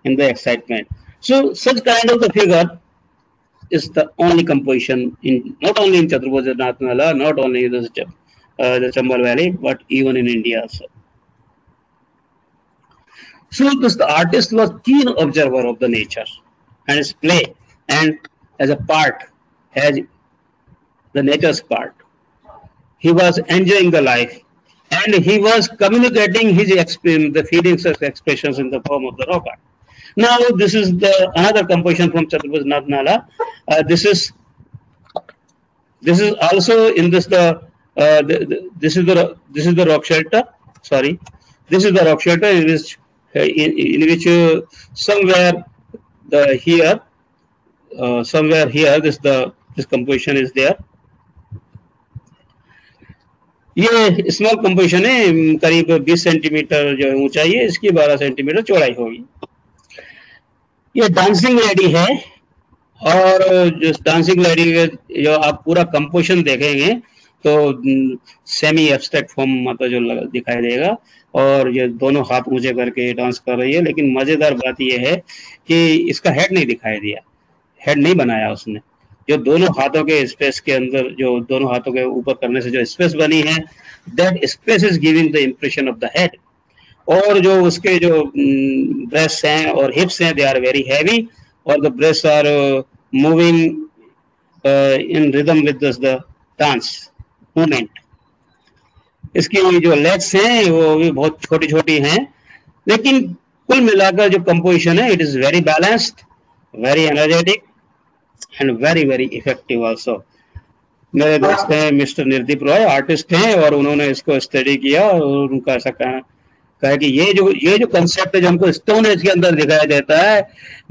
in the excitement. So such kind of the figure is the only composition in not only in Chhatrapati Nathnaala, not only in the Chambal Valley, but even in India also. So the artist was keen observer of the nature. and its play, and as a part, as the nature's part. He was enjoying the life, and he was communicating his experience, the feelings of expressions in the form of the rock art. Now, this is the another composition from Chaturvedi Nathmala. This is also in this this is the rock shelter. Sorry, this is the rock shelter in which somewhere here this composition is there. ये स्मॉल कंपोजिशन है, करीब 20 सेंटीमीटर जो ऊंचाई है, इसकी 12 सेंटीमीटर चौड़ाई होगी। ये डांसिंग लेडी है, और जो डांसिंग लेडी जो आप पूरा कंपोजिशन देखेंगे तो सेमी एब्स्ट्रैक्ट फॉर्म मतलब जो दिखाई देगा, और ये दोनों हाथ ऊंचे करके डांस कर रही है। लेकिन मजेदार बात यह है कि इसका हेड नहीं दिखाई दिया, हेड नहीं बनाया उसने। जो दोनों हाथों के स्पेस के अंदर, जो दोनों हाथों के ऊपर करने से जो स्पेस बनी है, that space is giving the impression of the head. और जो उसके जो ब्रेस्ट हैं और हिप्स हैं, दे आर वेरी हैवी, और the breast are moving in rhythm with the dance movement. इसकी जो लेग्स हैं वो भी बहुत छोटी छोटी हैं, लेकिन कुल मिलाकर जो कंपोजिशन है, it is very balanced, very energetic and very very effective also. मेरे दोस्त हैं मिस्टर निर्दीप रॉय, आर्टिस्ट हैं, और उन्होंने इसको स्टडी किया, और उनका ऐसा कहा है कि ये जो कंसेप्ट है जो हमको स्टोन एज के अंदर दिखाई देता है,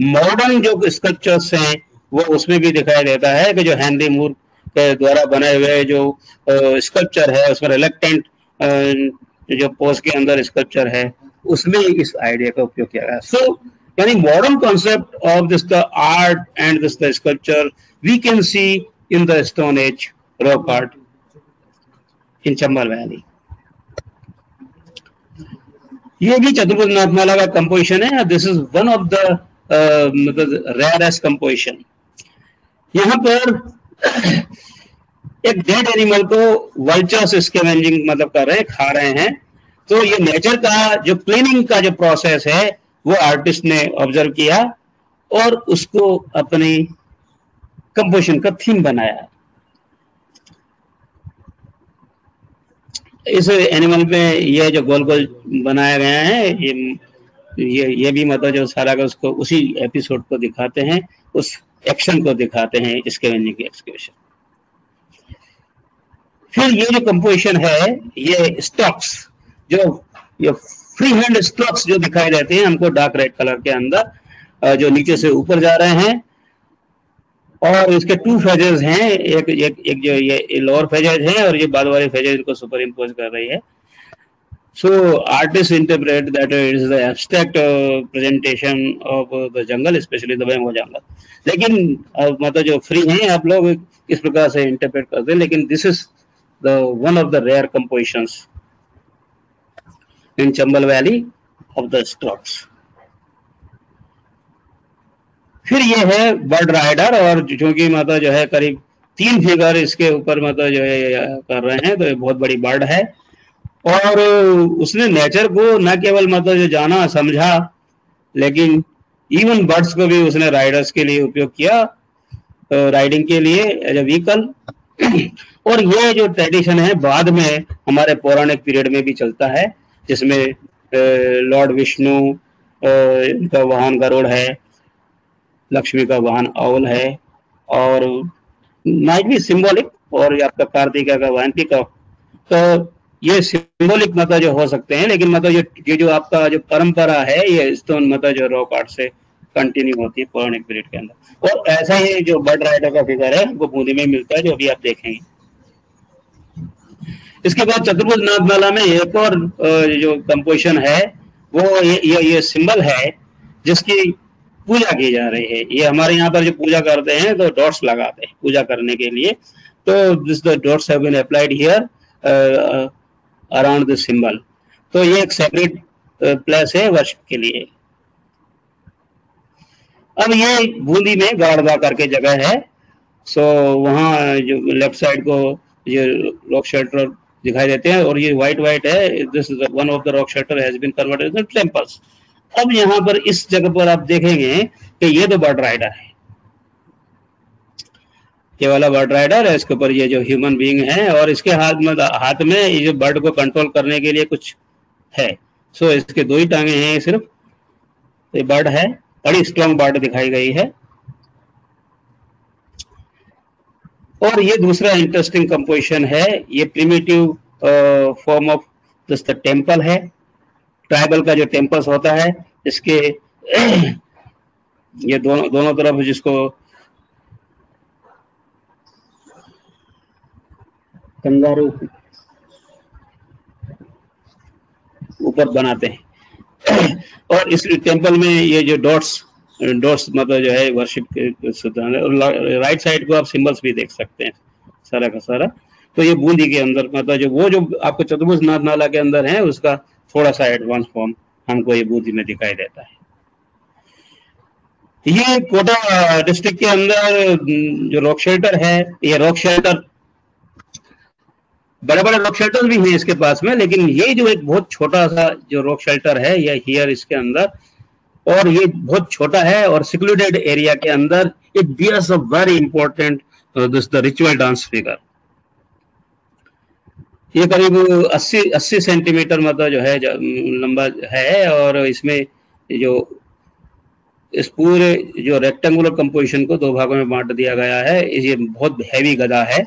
मॉडर्न जो स्कल्पचर्स हैं वो उसमें भी दिखाई देता है कि जो हेनरी मूर के द्वारा बनाए हुए जो स्कल्पचर है, उसमें रिलेक्टेंट जो पोज के अंदर स्कल्पचर है, उसमें इस आइडिया का उपयोग किया गया। सो यानी modern concept of this the art and this the sculpture we can see in the stone age rock art in Chambal valley. ये भी चतुर्भुज नाथमाला का कंपोजिशन है। This is one of the rarest composition. यहाँ पर एक डेड एनिमल को वल्चर्स स्कैवेंजिंग मतलब कर रहे हैं, खा रहे हैं। तो ये नेचर का जो क्लीनिंग का जो प्रोसेस है वो आर्टिस्ट ने ऑब्जर्व किया और उसको अपनी कंपोजिशन का थीम बनाया। इस एनिमल में ये जो गोल गोल बनाया गया है, ये भी मतलब जो सारा का उसको उसी एपिसोड को दिखाते हैं, उस एक्शन को दिखाते हैं, स्कैवेंजिंग की एक्सक्यूशन। फिर ये जो कंपोजिशन है, ये स्टॉक्स जो ये फ्री हैंड स्ट्रोक्स जो दिखाई देते हैं हमको डार्क रेड कलर के अंदर, जो नीचे से ऊपर जा रहे हैं, और इसके 2 फेजेस हैं। एक जो ये लोअर फेजेस है और ये बाद वाले फेजेस को सुपर इम्पोज कर रही है। So artist interpret that it is the abstract presentation of the jungle, specially the बेंगो जंगल। लेकिन मतलब जो फ्री हैं आप लोग इस प्रकार से इंटरप्रेट करते हैं, लेकिन this is the one of the rare compositions in Chambal Valley of the Strokes। फिर ये है बर्ड राइडर, और जो कि मतलब जो है करीब 3 फिगर इसके ऊपर मतलब जो है कर रहे हैं। तो ये बहुत बड़ी बर्ड है, और उसने नेचर को न केवल मतलब जो जाना समझा, लेकिन इवन बर्ड्स को भी उसने राइडर्स के लिए उपयोग किया, राइडिंग के लिए एज ए व्हीकल। और ये जो ट्रेडिशन है बाद में हमारे पौराणिक पीरियड में भी चलता है, जिसमें लॉर्ड विष्णु का वाहन गरुड़ है, लक्ष्मी का वाहन ओwl है, और माइट भी सिंबॉलिक, और आपका कार्तिका का वाहन पीकॉक। तो ये सिंबॉलिक मतलब जो हो सकते हैं, लेकिन मतलब ये जो आपका जो परंपरा है, ये स्टोन मतलब जो रॉक आर्ट से कंटिन्यू होती है पौराणिक पीरियड के अंदर। और ऐसा ही जो बर्ड राइडर का फिगर है वो बूंदी में मिलता है, जो अभी आप देखेंगे। इसके बाद चतुर्भुज नाथमाला में एक और जो कंपोजिशन है वो ये सिंबल है जिसकी पूजा की जा रही है। ये हमारे यहाँ पर जो पूजा करते हैं तो डॉट्स लगाते हैं पूजा करने के लिए। तो this the dots have been applied here around this symbol. तो ये एक सेपरेट प्लेस है वर्शिप के लिए। अब ये बूंदी में गाड़दा करके जगह है। सो वहाँ जो लेफ्ट साइड को ये रॉक शेल्टर दिखाई देते हैं, और ये व्हाइट है। This is one of the rock shelter has been converted into temples. अब यहाँ पर इस जगह पर आप देखेंगे कि ये तो बर्ड राइडर है, ये वाला बर्ड राइडर है, इसके ऊपर ये जो ह्यूमन बीइंग है और इसके हाथ में ये जो बर्ड को कंट्रोल करने के लिए कुछ है। सो इसके 2 ही टांगे हैं सिर्फ। ये बर्ड है, बड़ी स्ट्रॉन्ग बर्ड दिखाई गई है। और ये दूसरा इंटरेस्टिंग कंपोजिशन है, ये primitive form of this the temple है, ट्राइबल का जो टेम्पल्स होता है, इसके ये दोनों तरफ जिसको कंगारू ऊपर बनाते हैं। और इस टेम्पल में ये जो डॉट्स मतलब जो है वर्शिप के राइट साइड को आप सिंबल्स भी देख सकते हैं सारा का सारा। तो ये बूंदी के अंदर मतलब जो आपको चतुर्भुज नाला के अंदर है उसका थोड़ा सा एडवांस फॉर्म हमको ये बूंदी में दिखाई देता है। ये कोटा डिस्ट्रिक्ट के अंदर जो रॉक शेल्टर है, ये रॉक शेल्टर बड़े बड़े रॉक शेल्टर भी हैं इसके पास में, लेकिन ये जो एक बहुत छोटा सा जो रॉक शेल्टर है ये हियर इसके अंदर, और ये बहुत छोटा है और सिक्लूडेड एरिया के अंदर it bears a very important this the ritual dance figure. ये करीब 80 सेंटीमीटर मतलब जो है लंबा है, और इसमें जो इस पूरे जो रेक्टेंगुलर कंपोजिशन को 2 भागों में बांट दिया गया है। ये बहुत हैवी गदा है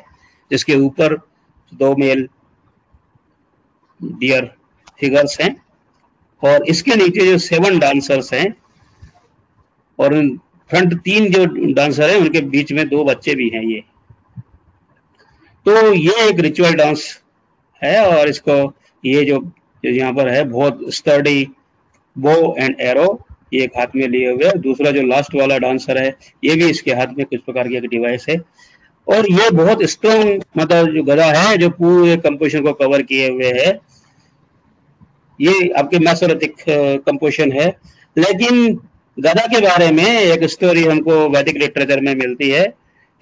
जिसके ऊपर 2 मेल डियर फिगर्स हैं, और इसके नीचे जो 7 डांसर्स हैं, और फ्रंट 3 जो डांसर हैं उनके बीच में 2 बच्चे भी हैं। ये तो ये एक रिचुअल डांस है, और इसको ये जो यहाँ पर है बहुत स्टर्डी बो एंड एरो ये एक हाथ में लिए हुए है। दूसरा जो लास्ट वाला डांसर है ये भी इसके हाथ में कुछ प्रकार की एक डिवाइस है, और ये बहुत स्ट्रॉन्ग मतलब जो गदा है जो पूरे कंपोजिशन को कवर किए हुए है। ये आपके मैसोलिथिक कंपोजिशन है, लेकिन गदा के बारे में एक स्टोरी हमको वैदिक लिटरेचर में मिलती है,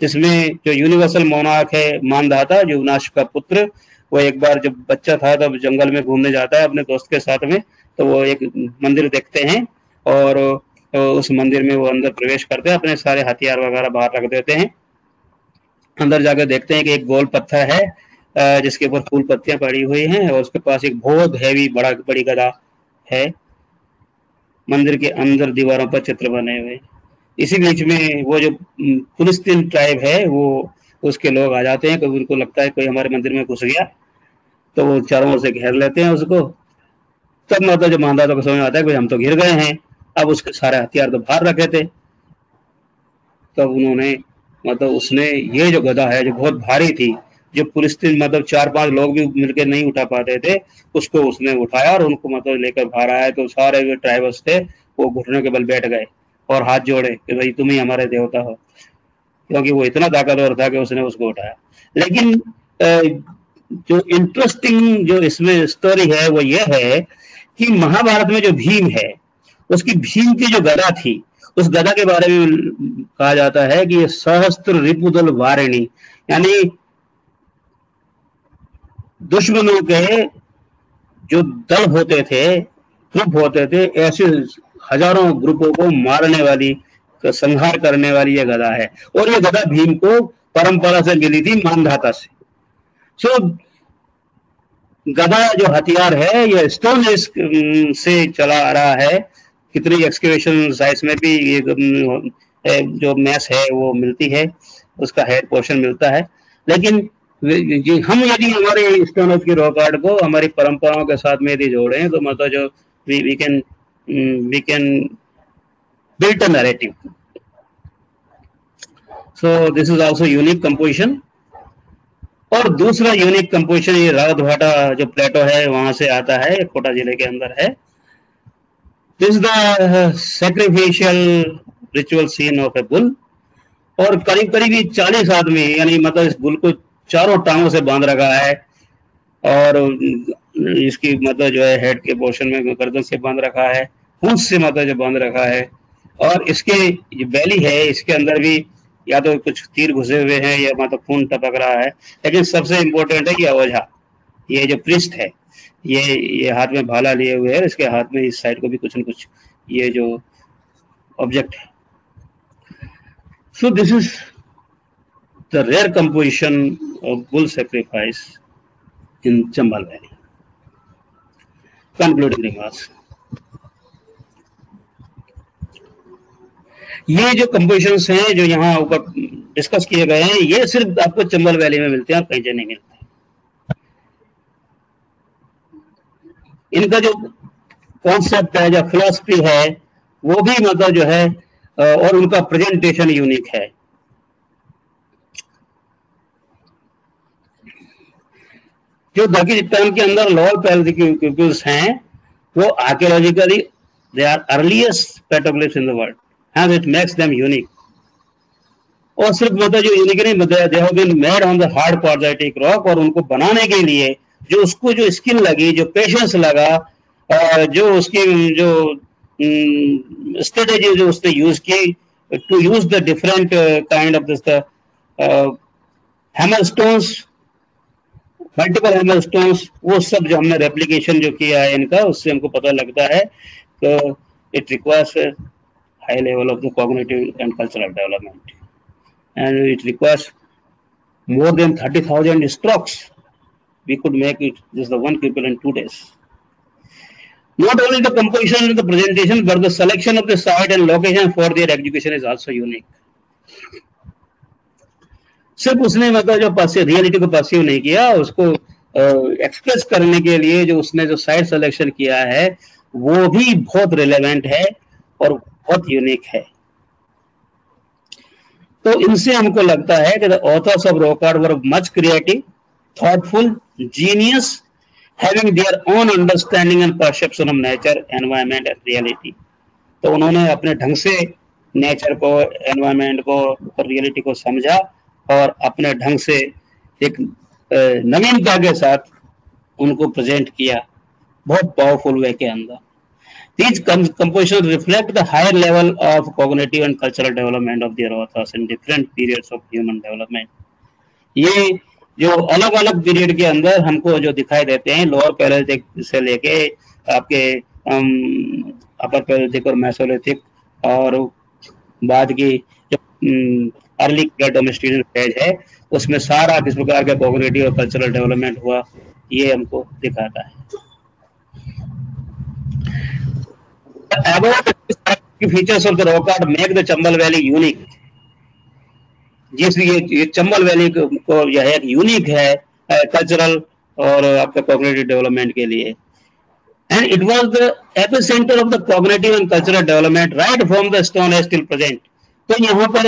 जिसमें जो यूनिवर्सल मोनार्क है मानधाता जो विनाश का पुत्र, वो एक बार जब बच्चा था तब जंगल में घूमने जाता है अपने दोस्त के साथ में, तो वो एक मंदिर देखते हैं और उस मंदिर में वो अंदर प्रवेश करते हैं, अपने सारे हथियार वगैरह बाहर रख देते हैं। अंदर जाकर देखते हैं कि एक गोल पत्थर है जिसके ऊपर फूल पत्तियां पड़ी हुई हैं, और उसके पास एक बहुत हैवी बड़ी गदा है। मंदिर के अंदर दीवारों पर चित्र बने हुए। इसी बीच में वो जो फिलिस्तीन ट्राइब है वो उसके लोग आ जाते हैं, कभी उनको लगता है कोई हमारे मंदिर में घुस गया, तो वो चारों ओर से घेर लेते हैं उसको। तब मतलब जो मानदाता को समझ आता है कि हम तो घिर गए हैं, अब उसके सारे हथियार तो बाहर रखे थे। तब उन्होंने मतलब उसने ये जो गदा है जो बहुत भारी थी, जो फिलिस्तीन मतलब 4-5 लोग भी मिलकर नहीं उठा पाते थे, उसको उसने उठाया और उनको मतलब लेकर बाहर आया। तो सारे जो ट्राइबल्स थे वो घुटने के बल बैठ गए और हाथ जोड़े कि भाई तुम ही हमारे देवता हो, क्योंकि वो इतना ताकतवर था कि उसने उसको उठाया। लेकिन जो इंटरेस्टिंग जो इसमें स्टोरी है वो ये है कि महाभारत में जो भीम है उसकी भीम की जो गदा थी, उस गदा के बारे में कहा जाता है कि ये सहस्त्र रिपुदल वारिणी, यानी दुश्मनों के जो दल होते थे, ग्रुप होते थे, ऐसे हजारों ग्रुपों को मारने वाली, संहार करने वाली ये गदा है। और ये गदा भीम को परंपरा से मिली थी मानधाता से। सो गदा जो हथियार है ये स्टोन से चला आ रहा है। कितनी एक्सकेवेशन साइज में भी ये जो मैस है वो मिलती है, उसका हेड पोर्शन मिलता है। लेकिन हम यदि हमारे स्टोन की रॉक आर्ट को हमारी परंपराओं के साथ में यदि जोड़ें तो मतलब जो we can build a narrative. So this is also unique composition. और दूसरा यूनिक कंपोजिशन ये रावतभाटा जो प्लेटो है वहां से आता है, कोटा जिले के अंदर है। This the sacrificial ritual scene of a bull, और करीब करीब 40 आदमी, यानी मतलब इस बुल को चारों टांगों से बांध रखा है, और इसकी मतलब जो है हेड के पोर्शन में गर्दन से बांध रखा है, पूंछ से मतलब जो बांध रखा है, और इसके जो बैली है इसके अंदर भी या तो कुछ तीर घुसे हुए हैं या मतलब खून टपक रहा है। लेकिन सबसे इम्पोर्टेंट है कि ओझा, ये जो प्रिस्ट है ये हाथ में भाला लिए हुए है, इसके हाथ में इस साइड को भी कुछ न कुछ ये जो ऑब्जेक्ट है। So this is the rare composition of bull sacrifice in Chambal valley. Concluding remarks, ये जो कंपोजिशंस हैं जो यहाँ ऊपर डिस्कस किए गए हैं, ये सिर्फ आपको चंबल वैली में मिलते हैं और कहीं से नहीं मिलते। इनका जो कॉन्सेप्ट है, जो फिलॉसफी है, वो भी मतलब जो है और उनका प्रेजेंटेशन यूनिक है। जो दरकी चट्टान के अंदर लोअर पैलेयोलिथिक क्यूबिकल्स हैं, वो archaeologically they are earliest petroglyphs in the world, hence it makes them unique. और सिर्फ मतलब जो यूनिक नहीं, मतलब they have been made on the hard quartzitic rock, और उनको बनाने के लिए जो उसको जो स्किल लगी, जो पेशेंस लगा, जो उसकी जो स्ट्रेटेजी जो उसने यूज की to use the different kind of this hammer stones, multiple hammer stones, वो सब जो हमने रेप्लिकेशन जो किया है इनका, उससे हमको पता लगता है तो it requires high level of the cognitive and cultural development, and it requires more than 30,000 strokes. We could make it just the one pupil in 2 days. Not only the composition and the presentation, but the selection of the site and location for their execution is also unique. सिर्फ उसने मतलब जो पासिव रियलिटी को पासिव नहीं किया, उसको एक्सप्रेस करने के लिए जो उसने जो साइट सिलेक्शन किया है वो भी बहुत रिलेवेंट है और बहुत यूनिक है। तो इनसे हमको लगता है कि the author's of rock art were much creative, thoughtful, genius, having their own understanding and perception of nature, environment and reality. तो उन्होंने अपने ढंग से नेचर को, एनवायरनमेंट को और रियलिटी को समझा और अपने ढंग से एक नवीनता के साथ उनको प्रेजेंट किया, बहुत पावरफुल वे के अंदर। These compositions reflect the higher level of cognitive and cultural development of their authors in different periods of human development. ये जो अलग अलग पीरियड के अंदर हमको जो दिखाई देते हैं, लोअर पैलेयोलिथिक से लेके आपके अपर पैलेयोलिथिक और मेसोलिथिक और बाद की जो अर्ली डोमेस्टिकेशन फेज है, उसमें सारा किस प्रकार का कॉग्निटिव और कल्चरल डेवलपमेंट हुआ, ये हमको दिखाता है। About the features of the rock art make the Chambal valley unique. जिस ये चंबल वैली को यह एक यूनिक है कल्चरल और आपका कॉग्निटिव डेवलपमेंट के लिए। And it was the epicentre of the cognitive and cultural development right from the stone as till present. तो यहाँ पर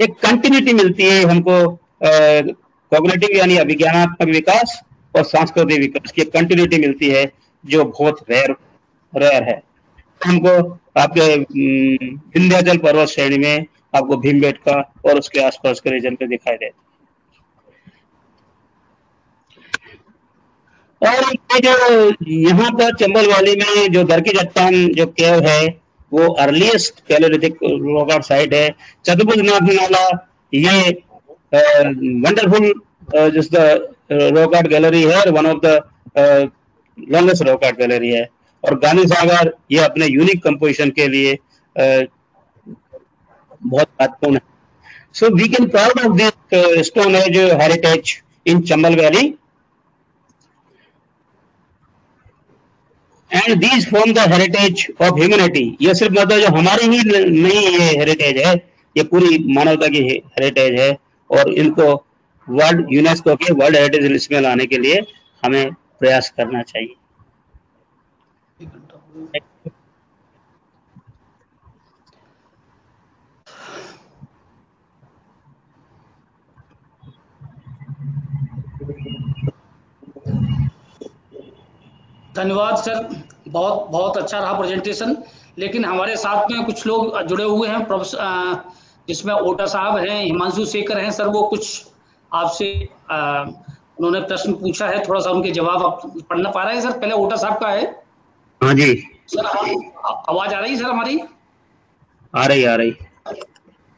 एक कंटिन्यूटी मिलती है हमको, कॉग्निटिव यानी अभिज्ञानात्मक विकास और सांस्कृतिक विकास की कंटिन्यूटी मिलती है, जो बहुत रेयर है। हमको आपके विंध्याचल पर्वत श्रेणी में आपको भीमबेटका और उसके आसपास के रीजन पे दिखाई देते। और ये जो यहाँ पर चंबल वैली में जो दरकी चट्टान जो केव है, वो अर्लीस्ट पैलेयोलिथिक रॉक आर्ट साइट है। चतुर्भुज नाथ नाला ये वंडरफुल जिस द रॉक आर्ट गैलरी है, one of the longest rock art gallery है। और गांधी सागर ये अपने यूनिक कंपोजिशन के लिए बहुत महत्वपूर्ण है। So we can proud of this stone age heritage in Chambal valley, and these form the heritage of humanity. ये सिर्फ मतलब जो हमारी ही नहीं ये हेरिटेज है, ये पूरी मानवता की हेरिटेज है, और इनको वर्ल्ड यूनेस्को के वर्ल्ड हेरिटेज लिस्ट में लाने के लिए हमें प्रयास करना चाहिए। धन्यवाद सर, बहुत बहुत अच्छा रहा प्रेजेंटेशन। लेकिन हमारे साथ में कुछ लोग जुड़े हुए हैं, प्रोफेसर जिसमें ओटा साहब हैं, हिमांशु शेखर हैं। सर वो कुछ आपसे उन्होंने प्रश्न पूछा है, थोड़ा सा उनके जवाब आप पढ़ना पा रहे हैं सर? पहले ओटा साहब का है। हाँ जी सर, आवाज आ रही है सर हमारी? आ रही।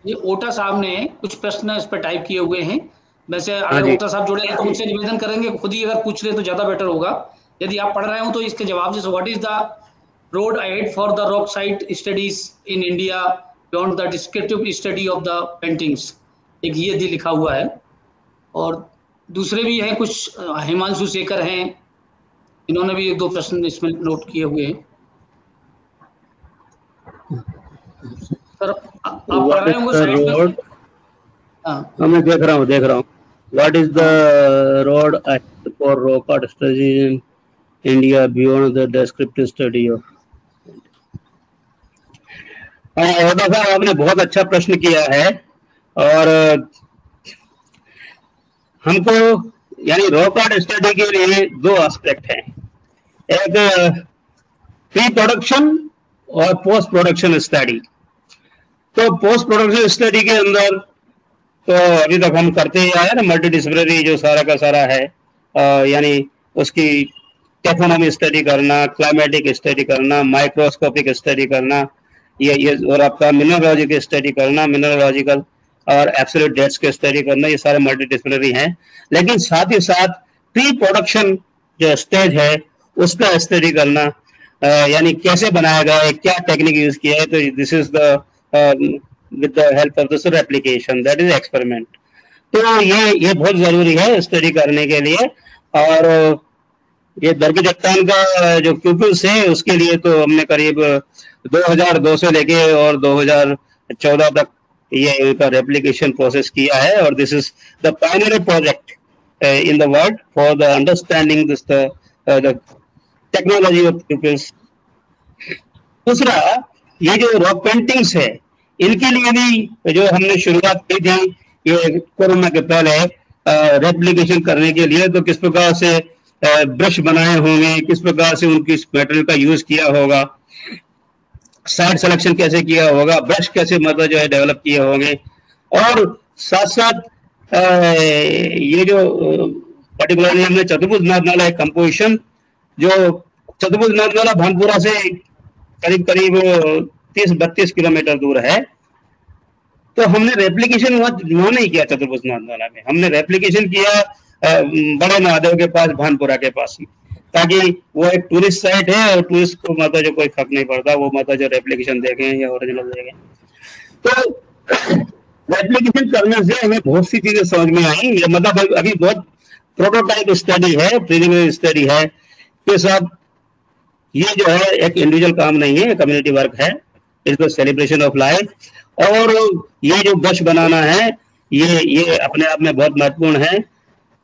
ये ओटा साहब ने कुछ प्रश्न इस पर टाइप किए हुए हैं। वैसे अगर ओटा साहब जुड़े हैं तो उनसे निवेदन करेंगे खुद ही अगर पूछ ले तो ज्यादा बेटर होगा। यदि आप पढ़ रहे हो तो इसके जवाब जैसे what is the road ahead for the rock site studies in India beyond the descriptive study of the paintings। एक ये दी लिखा हुआ है, और दूसरे भी हैं कुछ, हिमांशु शेखर हैं, इन्होंने भी 1-2 प्रश्न इसमें नोट किए हुए हैं। सर आप पढ़ रहे होंगे साइड पे? हाँ, मैं देख रहा हूँ। What is the road for rock art study in India beyond the descriptive study of? साहब आपने बहुत अच्छा प्रश्न किया है, और हमको यानी रॉक आर्ट स्टडी के लिए 2 एस्पेक्ट हैं, एक प्री प्रोडक्शन और पोस्ट प्रोडक्शन स्टडी। तो पोस्ट प्रोडक्शन स्टडी के अंदर तो अभी तक हम करते ही आए ना, मल्टीडिसिप्लिनरी जो सारा का सारा है, यानी उसकी टेक्नोनॉमी स्टडी करना, क्लाइमेटिक स्टडी करना, माइक्रोस्कोपिक स्टडी करना, ये और आपका मिनरलॉजी की स्टडी करना, मिनरलॉजिकल और एब्सोल्यूट डेट्स के स्टडी करना, ये सारे मल्टीडिसिप्लिनरी हैं। लेकिन साथ ही साथ प्री प्रोडक्शन जो स्टेज है उसका स्टडी करना, यानी कैसे बनाया गया है, क्या टेक्निक यूज किया है, तो this is the with the help of this replication, that is experiment। तो ये बहुत जरूरी है स्टडी करने के लिए। और ये दरकी चट्टान का जो क्यूपिस है उसके लिए तो हमने करीब 2002 से लेके और 2014 तक ये इनका रेप्लिकेशन प्रोसेस किया है, और this is the pioneer project in the world for the understanding this the technology of cupules. दूसरा, ये जो रॉक पेंटिंग्स है इनके लिए भी जो हमने शुरुआत की थी ये कोरोना के पहले रेप्लिकेशन करने के लिए, तो किस प्रकार से ब्रश बनाए होंगे, किस प्रकार से उनकी मटेरियल का यूज किया होगा, साइड सिलेक्शन कैसे किया होगा, ब्रश कैसे मतलब जो है डेवलप किए होंगे, और साथ साथ ये जो पर्टिकुलरली हमने चतुर्भुज नाथनाला एक कंपोजिशन, जो चतुर्भुज नाथनाला भानपुरा से करीब करीब 30-32 किलोमीटर दूर है, तो हमने रेप्लिकेशन वहां नहीं किया चतुर्भुज नाथनाला में, हमने रेप्लिकेशन किया बड़े महादेव के पास, भानपुरा के पास ही, ताकि वो एक टूरिस्ट साइट है और टूरिस्ट को मतलब जो कोई फर्क नहीं पड़ता, वो मतलब जो रेप्लिकेशन देखें या ओरिजिनल देखें। तो रेप्लिकेशन करने से हमें बहुत सी चीजें समझ में आई। मतलब अभी बहुत प्रोटोटाइप स्टडी है, प्रिलिमिनरी स्टडी है कि सब ये जो है एक इंडिविजुअल काम नहीं है, कम्युनिटी वर्क है, it's the celebration of life. और ये जो ब्रश बनाना है ये अपने आप में बहुत महत्वपूर्ण है।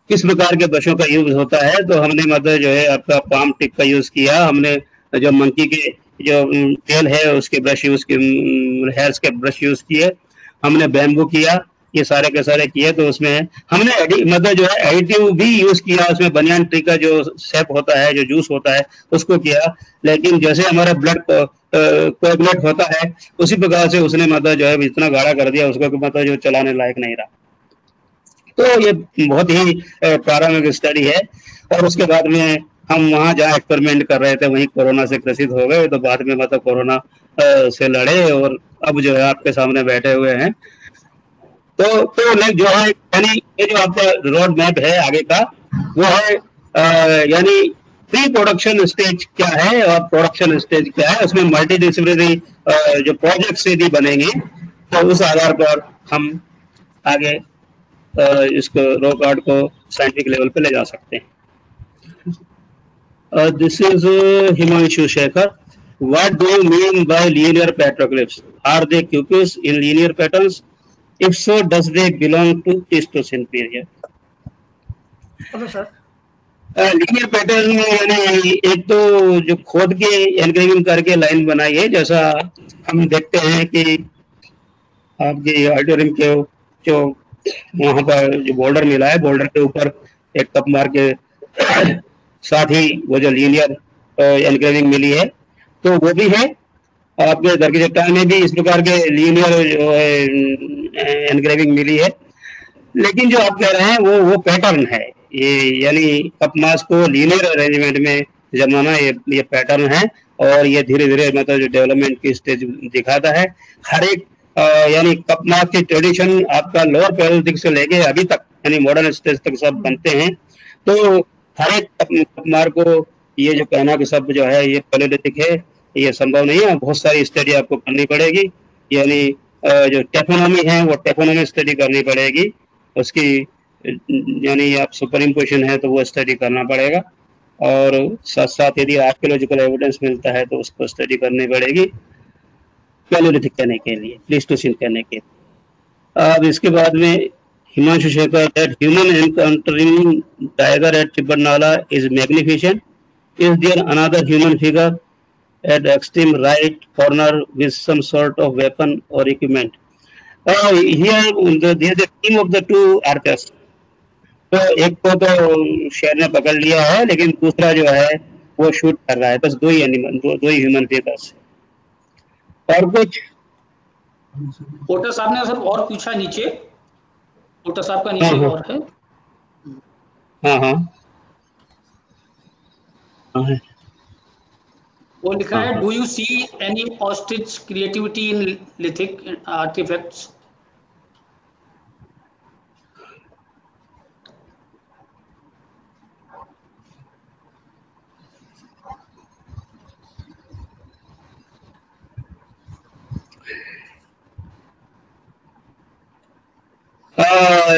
किस प्रकार के ब्रशों का यूज होता है, तो हमने मतलब जो है आपका पाम टिप का यूज किया, हमने जो मंकी के जो टेल है उसके ब्रश यूज किए, हेयर्स के ब्रश यूज किए, हमने बैम्बू किया, ये सारे के सारे किए। तो उसमें हमने मतलब जो है एडिटिव भी यूज किया, उसमें बनियान ट्री का जो सेप होता है, जो जूस होता है उसको किया। लेकिन जैसे हमारा ब्लड कोएगुलेट होता है उसी प्रकार से उसने मतलब जो है इतना गाढ़ा कर दिया उसको कि मतलब जो चलाने लायक नहीं रहा। तो ये बहुत ही प्रारंभिक स्टडी है। और उसके बाद में हम वहाँ जहाँ एक्सपेरिमेंट कर रहे थे वहीं कोरोना से ग्रसित हो गए, तो बाद में मतलब कोरोना से लड़े और अब जो है आपके सामने बैठे हुए हैं। तो जो है यानी ये जो आपका रोड मैप है आगे का, वो है यानी प्री प्रोडक्शन स्टेज क्या है और प्रोडक्शन स्टेज क्या है, उसमें मल्टी डिसिप्लिनरी जो प्रोजेक्ट्स यदि बनेंगे तो उस आधार पर हम आगे इसको रॉक आर्ट को साइंटिफिक लेवल पे ले जा सकते हैं। This is Himanshu Shekhar. What do you mean by linear petroglyphs? Are they cubes in linear patterns? If so, does they belong to Pleistocene period? Okay, sir. Linear pattern में यानी एक तो जो खोद के एनग्रेविंग करके लाइन बनाई है, जैसा हम देखते हैं कि आपके ऑडिटोरियम के जो वहां पर जो बोल्डर मिला है, बोल्डर के ऊपर एक कप मार के साथ ही वो जो लीनियर एनग्रेविंग मिली है, तो वो भी है। आपके दरकी चट्टान में भी इस प्रकार के लीनियर जो है एनग्रेविंग मिली है। लेकिन जो आप कह रहे हैं वो पैटर्न है, ये यानी कपमास को लीनियर अरेंजमेंट में जमाना, ये पैटर्न है। और ये धीरे धीरे मतलब जो डेवलपमेंट की स्टेज दिखाता है। हर एक यानी कपमास की ट्रेडिशन आपका लोअर पैलेलिथिक से लेके अभी तक यानी मॉडर्न स्टेज तक सब बनते हैं। तो हर एक कपमार को ये जो कहना कि सब जो है ये पैलेलिथिक है ये संभव नहीं है, बहुत सारी स्टडी आपको करनी पड़ेगी, यानी जो टेक्नोनॉमी है वो टेक्नोनॉमी स्टडी करनी पड़ेगी, उसकी यानी आप सुपर इम्पोजिशन है तो वो स्टडी करना पड़ेगा, और साथ साथ यदि आर्कियोलॉजिकल एविडेंस मिलता है तो उसको स्टडी करनी पड़ेगी पैलियोलिथिक कहने के लिए, प्लीस्टोसिन कहने के लिए। अब इसके बाद में Himanshu Shekhar, that human encountering tiger at Chibbarnala is magnificent, is there another human figure at the extreme right corner with some sort of weapon or equipment? Here there is a team of the two archers. तो एक को तो शेर ने पकड़ लिया है, लेकिन दूसरा जो है वो शूट कर रहा है, बस दो ही एनिमल, दो ही ह्यूमन फिगर्स। और कुछ पोर्टर साहब ने सर और पूछा नीचे, पोर्टर साहब का नीचे और है। हाँ हाँ हाँ, वो लिखा है, do you see any ostrich creativity in lithic artifacts?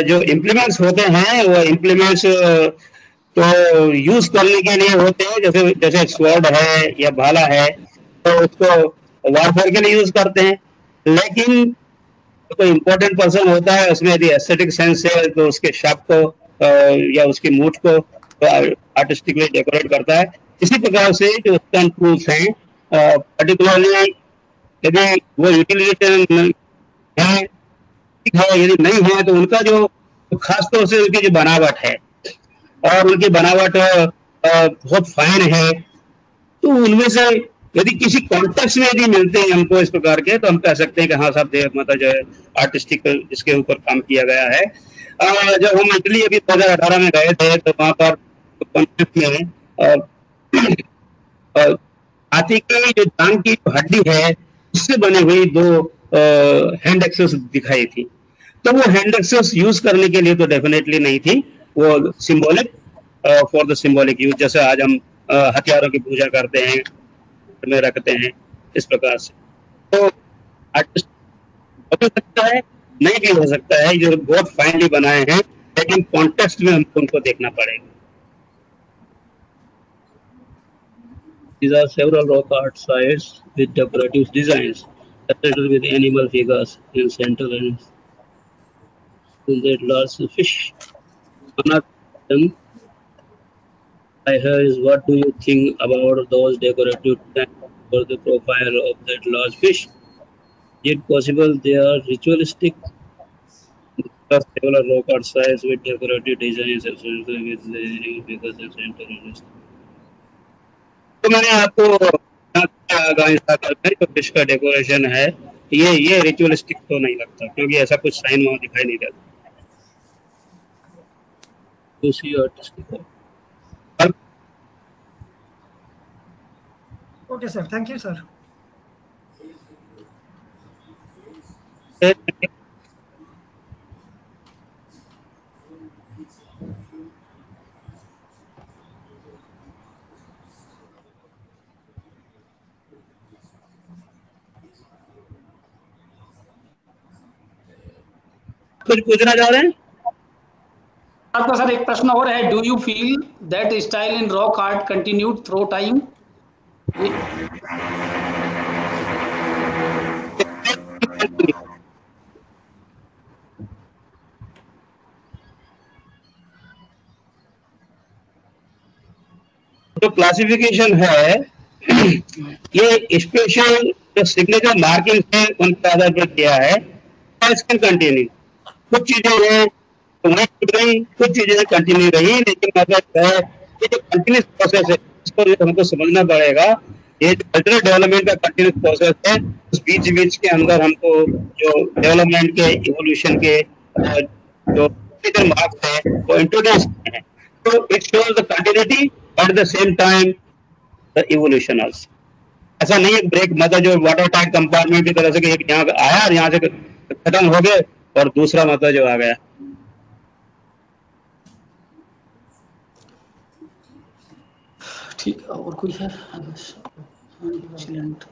जो इम्प्लीमेंट्स होते हैं वो इम्प्लीमेंट्स तो यूज करने के लिए होते हैं, जैसे जैसे स्वॉर्ड है या भाला है तो उसको वारफेयर के लिए यूज करते हैं, लेकिन कोई इम्पोर्टेंट पर्सन होता है उसमें यदि एस्थेटिक सेंस है तो उसके शाप को या उसकी मूठ को आर्टिस्टिकली डेकोरेट करता है। इसी प्रकार से जो स्टंट टूल्स हैं पर्टिकुलरली यदि वो यूटिलिटेरियन है, यदि नहीं है तो उनका जो खासतौर से उनकी जो बनावट है और उनकी बनावट बहुत फाइन है, तो उनमें से यदि किसी कॉन्टेक्स्ट में यदि मिलते हैं हमको इस प्रकार के, तो हम कह सकते हैं कि हाँ साहब मतलब जो है आर्टिस्टिक इसके ऊपर काम किया गया है। जब हम इटली अभी 2018 में गए थे तो वहाँ पर कॉन्टेक्स्ट में हाथी की जो जांग की हड्डी है उससे बनी हुई दो हैंड एक्सेस दिखाई थी, तो वो हैंड एक्सेस यूज करने के लिए तो डेफिनेटली नहीं थी, वो symbolic for the symbolic use, जैसे आज हम हथियारों की पूजा करते हैं में रखते हैं इस प्रकार से। तो आर्टिस्ट हो सकता है, नहीं भी हो सकता है, जो बहुत फाइनली बनाए हैं, लेकिन कॉन्टेक्स्ट में हमको उनको देखना पड़ेगा। These are several rock art sites with decorative designs, associated with animal figures in center and that large fish. One of them I hear is, what do you think about those decorative designs for the profile of that large fish? Is it possible they are ritualistic? There are several rock art sites with decorative designs associated with the animal figures in center and तो मैंने आपको जो फिश का डेकोरेशन है ये रिचुअलिस्टिक तो नहीं लगता, क्योंकि ऐसा कुछ साइन वहां दिखाई नहीं देता। Okay, sir. Thank you, sir. कुछ पूछना चाह रहे हैं? आपका सर एक प्रश्न और है, do you feel that style in rock art continued through time? जो क्लासिफिकेशन है ये स्पेशल जो सिग्नेचर मार्किंग है उनके आधार पर किया है, कैन कंटिन्यू। कुछ चीजें हैं तो वही छूट गई, कुछ चीजें कंटिन्यू रही, लेकिन मतलब है ये जो कंटिन्यूस प्रोसेस है इसको हमको समझना पड़ेगा। ये कल्चरल डेवलपमेंट का कंटिन्यूस प्रोसेस है, उस बीच बीच के अंदर हमको जो डेवलपमेंट के इवोल्यूशन के जो मार्क्स है वो इंट्रोड्यूस है, तो it shows the continuity at the same time the evolution also. ऐसा नहीं है ब्रेक, मतलब जो वाटर टाइट कंपार्टमेंट की तरह से कि एक यहाँ आया और यहाँ से खत्म हो गए और दूसरा मतलब जो आ गया। ठीक है, और कोई है? एक्सीलेंट।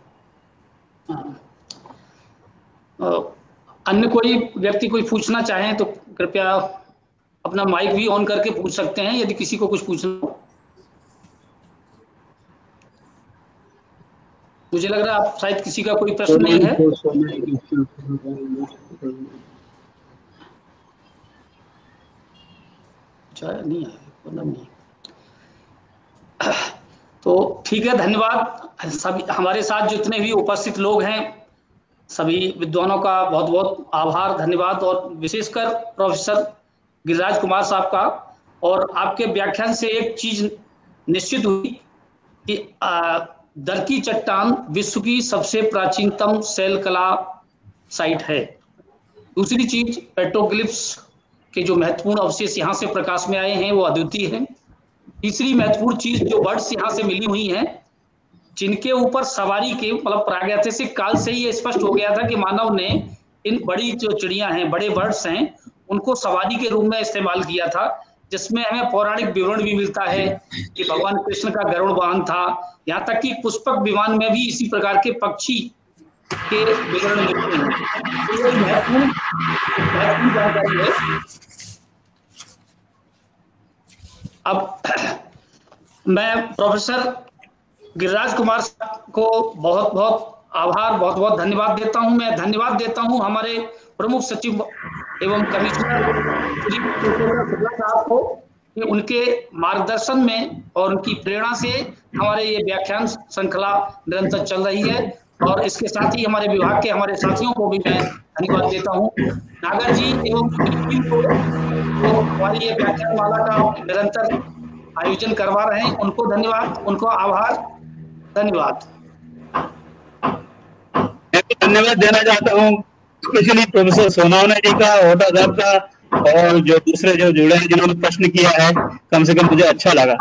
अन्य कोई व्यक्ति कोई पूछना चाहें तो कृपया अपना माइक भी ऑन करके पूछ सकते हैं, यदि किसी को कुछ पूछना हो। मुझे लग रहा है आप शायद किसी का कोई प्रश्न नहीं है। नहीं है, तो ठीक है, धन्यवाद। सभी हमारे साथ जितने भी उपस्थित लोग हैं सभी विद्वानों का बहुत बहुत आभार, धन्यवाद, और विशेषकर प्रोफेसर गिरिराज कुमार साहब का। और आपके व्याख्यान से एक चीज निश्चित हुई कि दर की चट्टान विश्व की सबसे प्राचीनतम शैल कला साइट है। दूसरी चीज, पेट्रोग्लिफ्स के जो महत्वपूर्ण अवशेष यहाँ से प्रकाश में आए हैं वो अद्वितीय हैं। तीसरी महत्वपूर्ण चीज, जो बर्ड्स यहाँ से मिली हुई हैं जिनके ऊपर सवारी के मतलब प्रागैतिहासिक काल से ही ये स्पष्ट हो गया था कि मानव ने इन बड़ी जो चिड़िया हैं, बड़े बर्ड्स हैं, उनको सवारी के रूप में इस्तेमाल किया था, जिसमें हमें पौराणिक विवरण भी मिलता है कि भगवान कृष्ण का गरुड़ वाहन था। यहाँ तक कि पुष्पक विमान में भी इसी प्रकार के पक्षी के विवरण मिलते हैं। तो ये महत्वपूर्ण जानकारी है। अब मैं प्रोफेसर गिरिराज कुमार को बहुत बहुत आभार, बहुत बहुत धन्यवाद देता हूं। मैं धन्यवाद देता हूं हमारे प्रमुख सचिव एवं कमिश्नर श्री शुक्ला साहब को कि उनके मार्गदर्शन में और उनकी प्रेरणा से हमारे ये व्याख्यान श्रृंखला निरंतर चल रही है। और इसके साथ ही हमारे विभाग के हमारे साथियों को भी मैं धन्यवाद देता हूँ। नागर जी एवं को तो हमारी ये व्याख्यान माला का निरंतर आयोजन करवा रहे हैं, उनको धन्यवाद, उनको आभार, धन्यवाद। मैं भी धन्यवाद देना चाहता हूँ स्पेशली प्रोफेसर सोनावने जी का, होटा साहब का, और जो दूसरे जो जुड़े हैं जिन्होंने प्रश्न किया है, कम से कम मुझे अच्छा लगा।